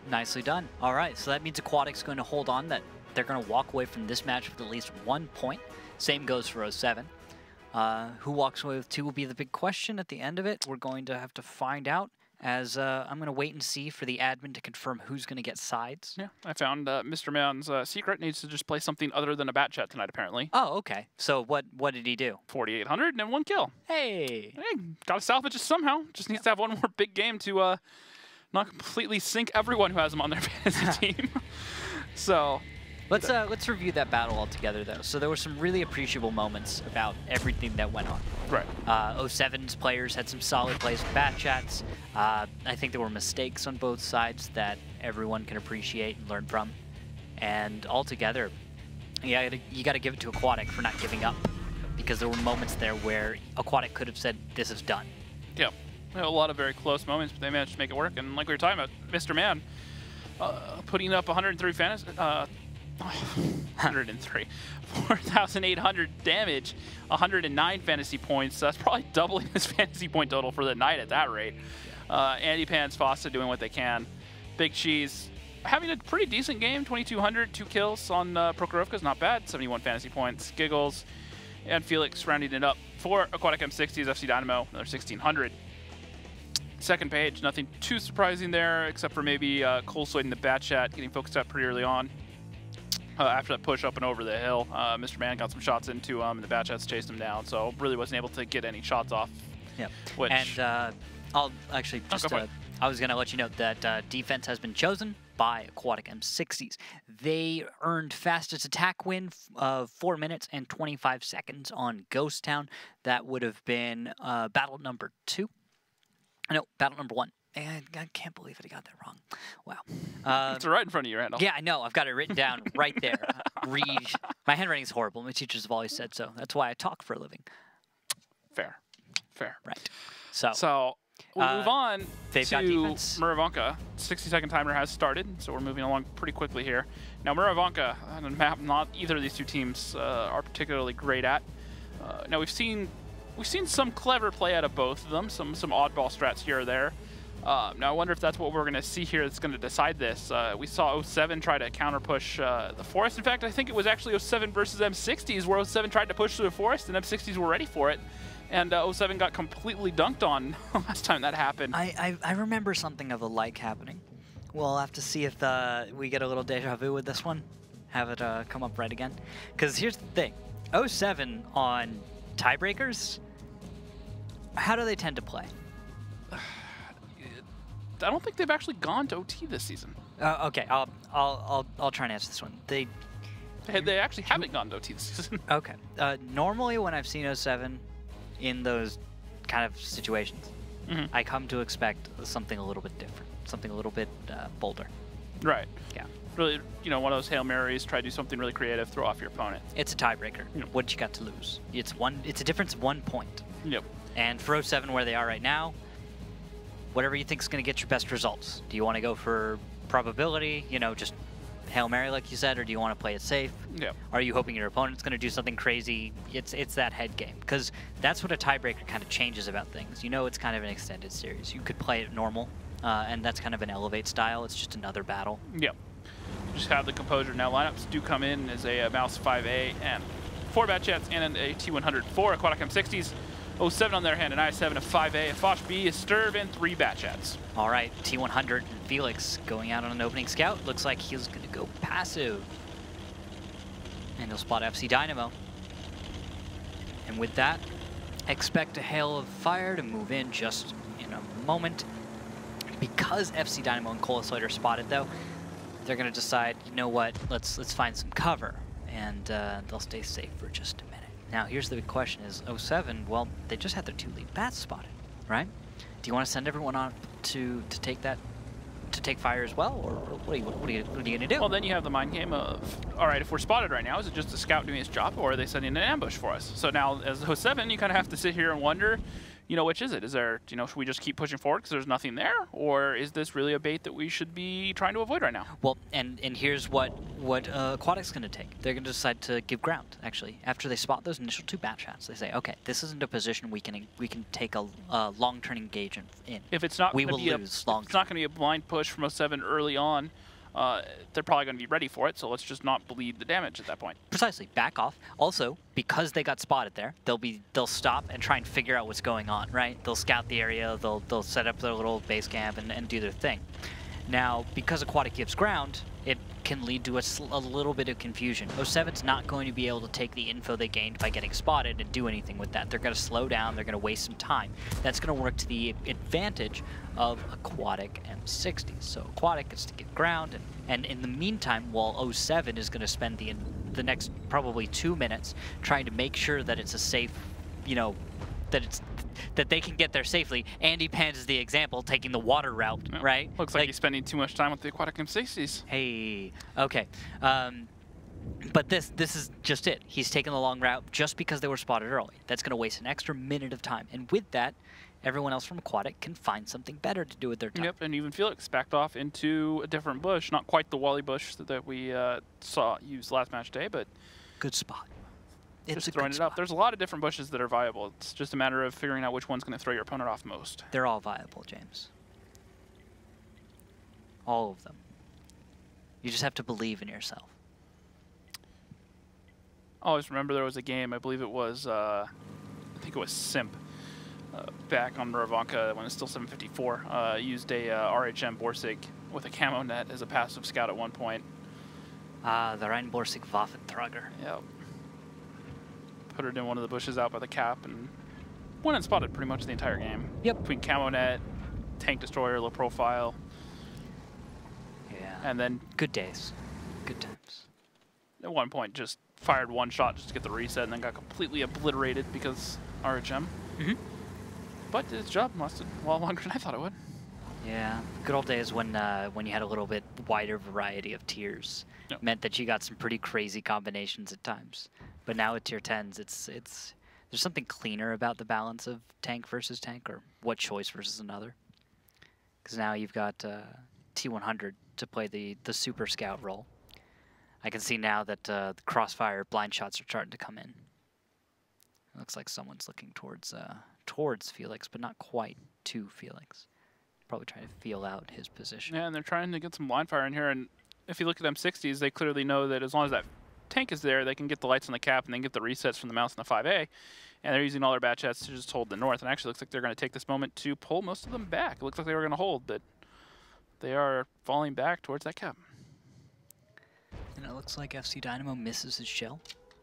Nicely done. All right, so that means Aquatic's going to hold on. That they're going to walk away from this match with at least 1 point. Same goes for 07. Who walks away with 2 will be the big question at the end of it. We're going to have to find out, as I'm going to wait and see for the admin to confirm who's going to get sides. Yeah, I found Mr. Man's secret needs to just play something other than a bat chat tonight, apparently. Oh, okay. So what did he do? 4,800 and 1 kill. Hey! Hey, got to salvage it somehow. Just needs to have one more big game to not completely sink everyone who has them on their fantasy team. So let's review that battle altogether, though. So there were some really appreciable moments about everything that went on. Right. 07's players had some solid plays with bat chats. I think there were mistakes on both sides that everyone can appreciate and learn from. And altogether, yeah, you got to give it to Aquatic for not giving up, because there were moments there where Aquatic could have said, "This is done." Yeah, a lot of very close moments, but they managed to make it work. And like we were talking about, Mr. Man putting up 103 fantasy, 103, 4,800 damage, 109 fantasy points. That's probably doubling his fantasy point total for the night at that rate. Andy Pans, Fossa doing what they can. Big Cheese having a pretty decent game, 2,200, 2 kills on Prokhorovka's, not bad, 71 fantasy points. Giggles and Felix rounding it up for Aquatic M60s, FC Dynamo, another 1,600. Second page, nothing too surprising there, except for maybe Cole Sloyd in the bat chat getting focused up pretty early on. After that push up and over the hill, Mr. Man got some shots into him, and the bat chats chased him down, so really wasn't able to get any shots off. Yep. Which, and I'll actually just, I was going to let you know that defense has been chosen by Aquatic M60s. They earned fastest attack win of 4 minutes and 25 seconds on Ghost Town. That would have been battle number 2. No, battle number 1. And I can't believe it. I got that wrong. Wow. It's right in front of you, Randall. Yeah, I know. I've got it written down right there. Read. My handwriting is horrible. My teachers have always said so. That's why I talk for a living. Fair. Right. So we'll move on to Muravanka. 60-second timer has started, so we're moving along pretty quickly here. Now, Muravanka, on a map not either of these two teams are particularly great at. Now, we've seen some clever play out of both of them, some oddball strats here or there. Now, I wonder if that's what we're going to see here that's going to decide this. We saw 07 try to counter push the Forest. In fact, I think it was actually 07 versus M60s, where 07 tried to push through the Forest, and M60s were ready for it. And 07 got completely dunked on last time that happened. I remember something of the like happening. We'll have to see if we get a little deja vu with this one. Have it come up right again. Because here's the thing. 07 on tiebreakers, how do they tend to play? I don't think they've actually gone to OT this season. Okay, I'll try and answer this one. They actually haven't gone to OT this season. Okay. Normally, when I've seen 07 in those kind of situations, I come to expect something a little bit different, something a little bit bolder. Right. Yeah. Really, one of those Hail Marys. Try to do something really creative, throw off your opponent. It's a tiebreaker. What you got to lose? It's a difference of 1 point. Yep. And for 07, where they are right now, whatever you think is going to get your best results. Do you want to go for probability, just Hail Mary like you said, or do you want to play it safe? Yeah. Are you hoping your opponent's going to do something crazy? It's that head game, because that's what a tiebreaker kind of changes about things. It's kind of an extended series. You could play it normal, and that's kind of an elevate style. It's just another battle. Yep. Just have the composure. Now lineups do come in as a Mouse 5A and 4 bat chats and a T100 for Aquatic M60s. 07 on their hand, an I7, a 5A, a Foch B, a Sturb, and 3 bat chats. All right, T100 and Felix going out on an opening scout. Looks like he's going to go passive. And he'll spot FC Dynamo. And with that, expect a hail of fire to move in just in a moment. Because FC Dynamo and Cole Sloyd are spotted, though, they're going to decide, you know what, let's find some cover. And they'll stay safe for just a minute. Now, here's the big question is 07, well, they just had their 2 lead bats spotted, right? Do you want to send everyone on to take fire as well, or what are you going to do? Well, then you have the mind game of, all right, if we're spotted right now, is it just a scout doing his job, or are they sending an ambush for us? So now, as 07, you kind of have to sit here and wonder, which is it? Is there, should we just keep pushing forward because there's nothing there, or is this really a bait that we should be trying to avoid right now? Well, and here's what Aquatic's going to take. They're going to decide to give ground, actually. After they spot those initial 2 bat shots, they say, okay, this isn't a position we can take a long-term engagement in. If it's not we will will lose long-term. It's not going to be a blind push from 07 early on. They're probably going to be ready for it, so let's just not bleed the damage at that point. Precisely, back off. Also, because they got spotted there, they'll stop and try and figure out what's going on, right? They'll scout the area, they'll set up their little base camp and do their thing. Now, because Aquatic gives ground, it can lead to a little bit of confusion. 07's not going to be able to take the info they gained by getting spotted and do anything with that. They're going to slow down, they're going to waste some time. That's going to work to the advantage of Aquatic M60s. So Aquatic gets to get ground, and in the meantime, while 07 is going to spend the next probably 2 minutes trying to make sure that it's a safe, you know, that they can get there safely. Andy Pans is the example, taking the water route, right? Looks like he's spending too much time with the Aquatic M60s. Hey, okay. But this is just it. He's taking the long route just because they were spotted early. That's going to waste an extra minute of time. And with that, everyone else from Aquatic can find something better to do with their time. Yep, and even Felix backed off into a different bush. Not quite the Wally bush that we saw used last match day, but... Good spot. It's just throwing it up. There's a lot of different bushes that are viable. It's just a matter of figuring out which one's going to throw your opponent off most. They're all viable, James. All of them. You just have to believe in yourself. Always remember there was a game, I believe it was, I think it was Simp, back on Ravanka when it's still 754, used a RHM Borsig with a camo net as a passive scout at one point. The Rein Borsig Waffentrager. Yep. Put it in one of the bushes out by the cap and went and spotted pretty much the entire game. Yep. Between camo net, tank destroyer, low profile. Yeah. And then... Good days. Good times. At one point just fired one shot just to get the reset and then got completely obliterated because RHM. Mm-hmm. But its job lasted a lot longer than I thought it would. Yeah, good old days when you had a little bit wider variety of tiers. Yep. Meant that you got some pretty crazy combinations at times. But now with tier 10s, there's something cleaner about the balance of tank versus tank, or what choice versus another. Because now you've got T100 to play the super scout role. I can see now that the crossfire blind shots are starting to come in. It looks like someone's looking towards Felix, but not quite to Felix. Probably trying to feel out his position. Yeah, and they're trying to get some blind fire in here. And if you look at M60s, they clearly know that as long as that tank is there, they can get the lights on the cap and then get the resets from the mouse and the 5A. And they're using all their bat chats to just hold the north. And actually looks like they're going to take this moment to pull most of them back. It looks like they were going to hold, but they are falling back towards that cap. And it looks like FC Dynamo misses his shell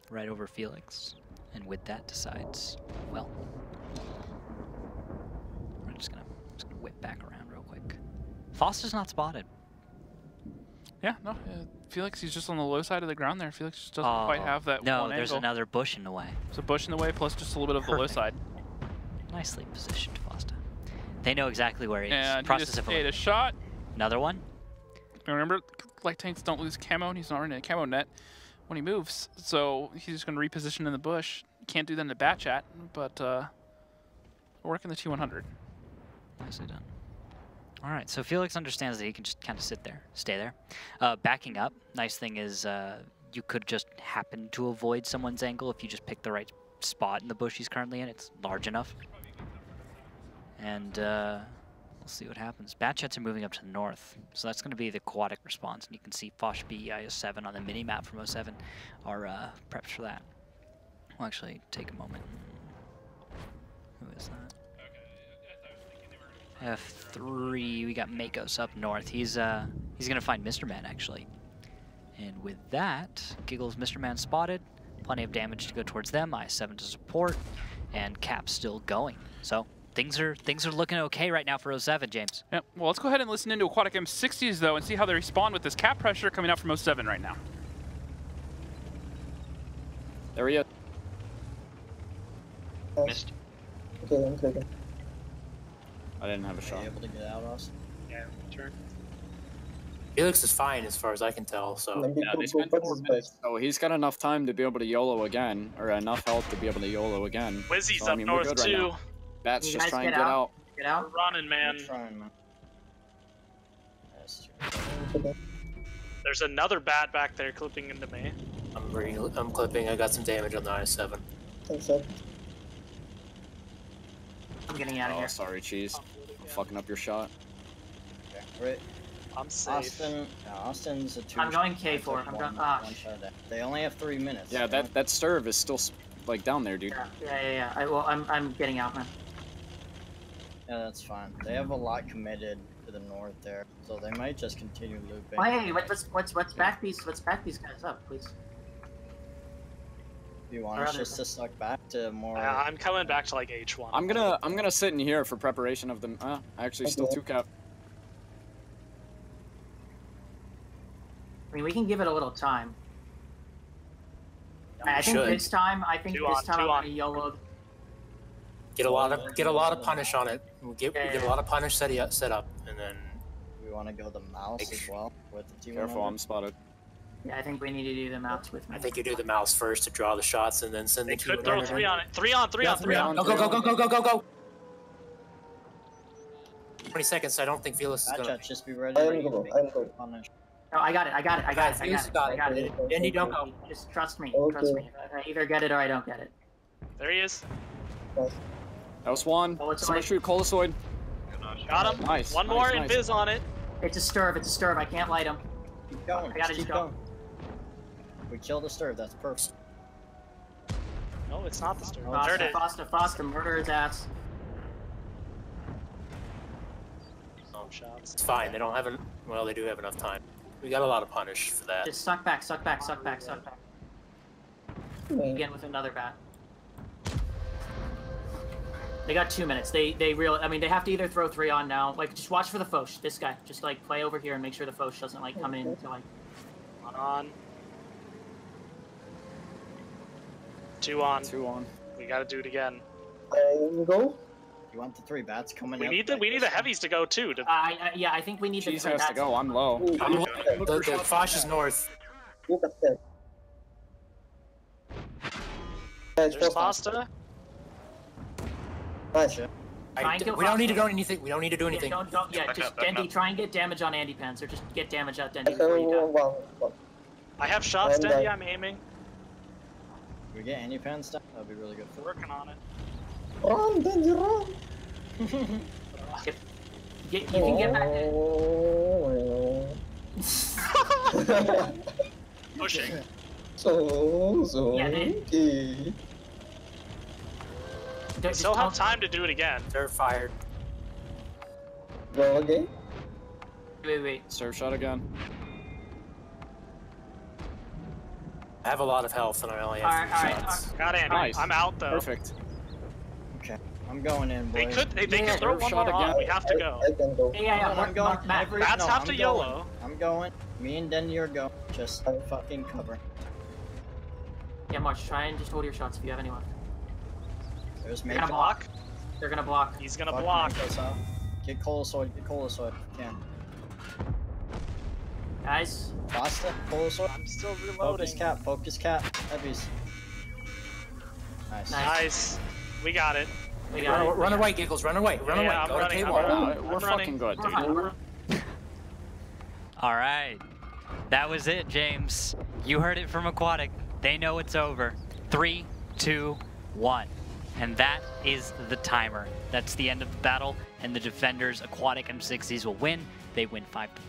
right over Felix. And with that decides, well, we're just gonna whip back around real quick. Foster's not spotted. Yeah, no, Felix, he's just on the low side of the ground there. Felix just doesn't quite have that no, one there's angle. another bush in the way. There's a bush in the way, plus just a little bit of the low side. Nicely positioned, Foster. They know exactly where he is. And he just ate a shot. Another one. Remember, light tanks don't lose camo, and he's not running a camo net when he moves. So he's just going to reposition in the bush. Can't do that in the bat chat, but working the T100. Nicely done. All right, so Felix understands that he can just kind of sit there, stay there. Backing up, nice thing is you could just happen to avoid someone's angle if you just pick the right spot in the bush he's currently in. It's large enough. And we'll see what happens. Bat chats are moving up to the north, so that's going to be the aquatic response. And you can see Foch B, IS7 on the mini-map from 07 are prepped for that. We'll actually take a moment. Who is that? F3, we got Makos up north. He's gonna find Mr. Man actually. And with that, Giggles, Mr. Man spotted. Plenty of damage to go towards them. IS7 to support, and Cap's still going. So things are looking okay right now for 07, James. Yep. Well, let's go ahead and listen into Aquatic M60s though, and see how they respond with this cap pressure coming out from 07 right now. There he is. Missed. Okay, I'm clicking. I didn't have a shot. Are you able to get out, Austin? Yeah, sure. Felix is fine as far as I can tell, so... Yeah, they spent 4 minutes, so he's got enough time to be able to YOLO again, or enough health to be able to YOLO again. Wizzy's so, I up mean, north we're good too. right now. Bats You just guys trying to get get out. out. Get out. We're running, man. Trying, man. There's another bat back there clipping into me. I'm clipping. I got some damage on the IS7. Thanks, up. I'm getting out of here. Sorry, Cheese. I'm fucking up your shot. Okay, right. I'm safe. Austin's a 2. I'm going K4. I'm going. Ah. They only have 3 minutes. Yeah, that serve is still like down there, dude. Yeah. I'm getting out, man. Yeah, that's fine. They have a lot committed. to the north there, so they might just continue looping. Oh, hey, let's back these guys up, please. Do you want us just to suck back to more? I'm coming back to like H1. I'm gonna sit in here for preparation of them. Actually, still 2 cap. I mean, we can give it a little time. I think this time I'm gonna YOLO. Get a lot of punish on it. We'll get a lot of punish set up, and then we want to go the mouse as well with the T100. Careful, I'm spotted. Yeah, I think we need to do the mouse with me. I think you do the mouse first to draw the shots, and then send the T100. They could throw 3 on it. 3 on. Go. 20 seconds. I don't think Felix is gonna. Just be ready. I'm going. Punish. No, I got it. Andy, don't go. Just trust me. Trust me. I either get it or I don't get it. There he is. That was one. Somebody shoot Colosoid. Got him. Nice. One more and Viz on it. It's a stirb. I can't light him. Keep going. I gotta just go. We killed the stirb. That's perfect. No, it's not the stirb. Foster, murder his ass. Shots. It's fine. They don't have well, they do have enough time. We got a lot of punish for that. Just suck back. Again with another bat. They got 2 minutes. I mean, they have to either throw 3 on now. Like, just watch for the Foch. This guy. Just, like, play over here and make sure the Foch doesn't, like, come in to, like... 1 on. 2 on. 2 on. We gotta do it again. Go. You want the 3 bats coming in? We need the heavies to go, too. Yeah, I think we need the 3 has bats. to go. I'm low. The Foch is north. Look at that. There's pasta. Nice. We don't need to do anything. Just Dendy, try and get damage on Andy Pens, or just get damage out Dendy before you die. I have shots, Dendy. I'm aiming. Can we get Andy Pens down? That'd be really good. Working on it. Run, Dendy, run! You can get back in. Pushing. So. Yeah, they still have time to do it again. They're fired. Go again. Wait. Serve shot again. I have a lot of health, and I only have 3 shots. Got Andy. Nice. I'm out though. Perfect. Okay, I'm going in, boys. They could throw one more on. We have to go. I can go. Yeah. I'm going. Bats have to YOLO. I'm going. Me and Denny are going. Just fucking cover. Yeah, March, try and just hold your shots if you have any left. There's They're gonna block. He's gonna block. Get Colosoid if you can. Guys. Pasta, Colosoid. I'm still reloading. Focus cap. Heavies. Nice. We got it. Run away, Giggles. Run away. Yeah, I'm running. We're fucking good, dude. All right. That was it, James. You heard it from Aquatic. They know it's over. 3, 2, 1. And that is the timer. That's the end of the battle, and the defenders, Aquatic AM60s, will win. They win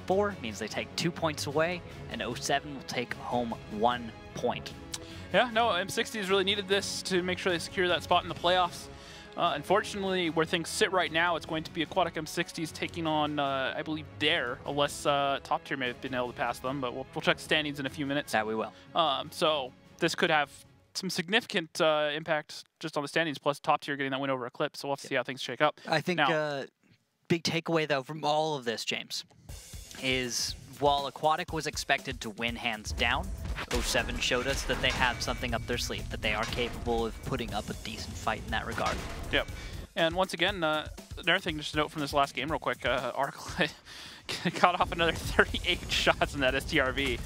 5-4, means they take 2 points away, and 07 will take home 1 point. Yeah, no, AM60s really needed this to make sure they secure that spot in the playoffs. Unfortunately, where things sit right now, it's going to be Aquatic AM60s taking on, I believe, Dare, unless Top Tier may have been able to pass them, but we'll check the standings in a few minutes. That we will. So this could have some significant impact just on the standings, plus Top Tier getting that win over Eclipse, so we'll have to see how things shake up. I think big takeaway, though, from all of this, James, is while Aquatic was expected to win hands down, 07 showed us that they have something up their sleeve, that they are capable of putting up a decent fight in that regard. Yep. And once again, another thing just to note from this last game real quick, Arclight got off another 38 shots in that STRV.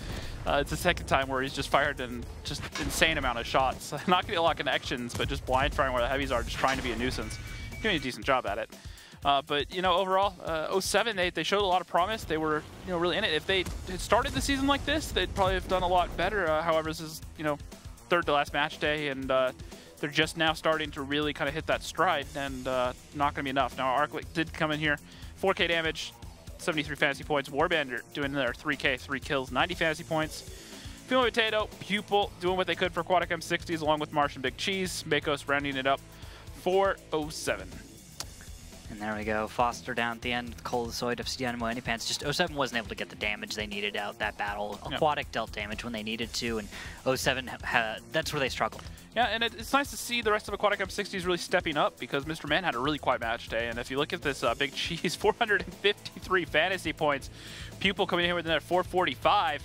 It's the second time where he's just fired in just insane amount of shots. Not getting a lot of connections, but just blind firing where the heavies are, just trying to be a nuisance. Doing a decent job at it. But, you know, overall, 07, they showed a lot of promise. They were, you know, really in it. If they had started the season like this, they'd probably have done a lot better. However, this is, you know, third to last match day, and they're just now starting to really kind of hit that stride, and not going to be enough. Now, Arclight did come in here, 4K damage, 73 fantasy points. Warbandit doing their 3K, 3 kills, 90 fantasy points. Feel Potato, Pupil doing what they could for Aquatic AM60s, along with Martian Big Cheese. Makos rounding it up for 07. And there we go. Foster down at the end with Colosoid of Dynamo Anypants. Just 07 wasn't able to get the damage they needed out that battle. Aquatic dealt damage when they needed to, and 07, that's where they struggled. Yeah, and it's nice to see the rest of Aquatic AM60s really stepping up because Mr. Man had a really quiet match day. And if you look at this Big Cheese, 453 fantasy points. Pupil coming in here with another 445.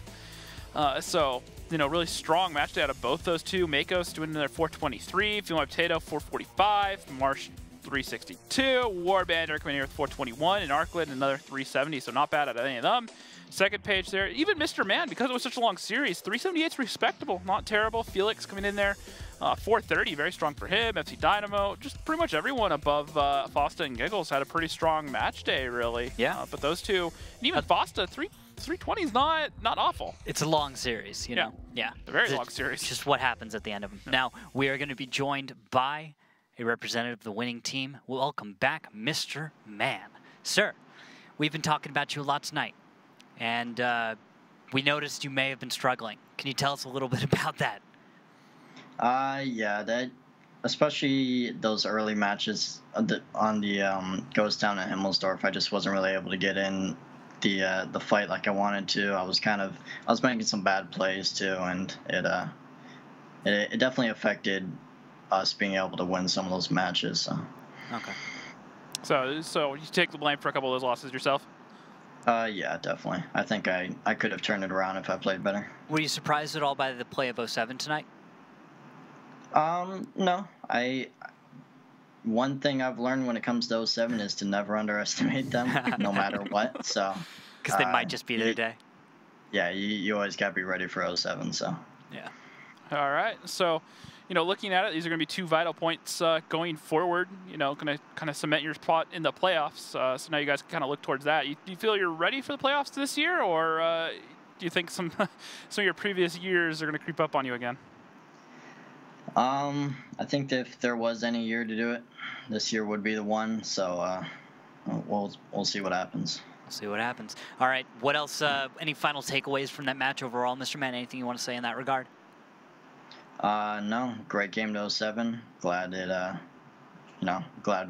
So, you know, really strong match day out of both those two. Makos doing another 423. Feel My Potato, 445. Marsh, 362. Warbander coming in here with 421. And Arclid, another 370. So not bad out of any of them. Second page there. Even Mr. Man, because it was such a long series, 378's respectable. Not terrible. Felix coming in there. 430, very strong for him. FC Dynamo, just pretty much everyone above Fosta and Giggles had a pretty strong match day, really. Yeah. But those two, and even Fosta, 320 is not awful. It's a long series, you know. Yeah. A very long series. Just what happens at the end of them. Now, we are going to be joined by a representative of the winning team. Welcome back, Mr. Man. Sir, we've been talking about you a lot tonight, and we noticed you may have been struggling. Can you tell us a little bit about that? Yeah, that, especially those early matches on the Ghost Town at Himmelsdorf, I just wasn't really able to get in the fight like I wanted to. I was making some bad plays too, and it definitely affected us being able to win some of those matches. So. Okay. So you take the blame for a couple of those losses yourself? Yeah, definitely. I think I could have turned it around if I played better. Were you surprised at all by the play of 07 tonight? No. One thing I've learned when it comes to 07 is to never underestimate them, no matter what. So. Because they might just be their day. Yeah, you always got to be ready for 07. So. Yeah. All right. So, you know, looking at it, these are going to be 2 vital points going forward. You know, going to kind of cement your spot in the playoffs. So now you guys can kind of look towards that. Do you feel you're ready for the playoffs this year, or do you think some of your previous years are going to creep up on you again? I think that if there was any year to do it, this year would be the one. So we'll see what happens. We'll see what happens. All right. What else? Any final takeaways from that match overall, Mr. Man? Anything you want to say in that regard? No. Great game to 07. Glad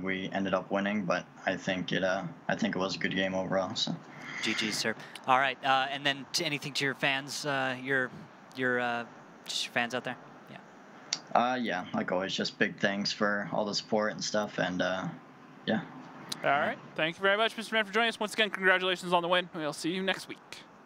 we ended up winning, but I think it was a good game overall. So. GG, sir. All right. And then anything to your fans, just your fans out there? Yeah, like always, just big thanks for all the support and stuff, and yeah. All right. Thank you very much, Mr. Man, for joining us. Once again, congratulations on the win. We'll see you next week.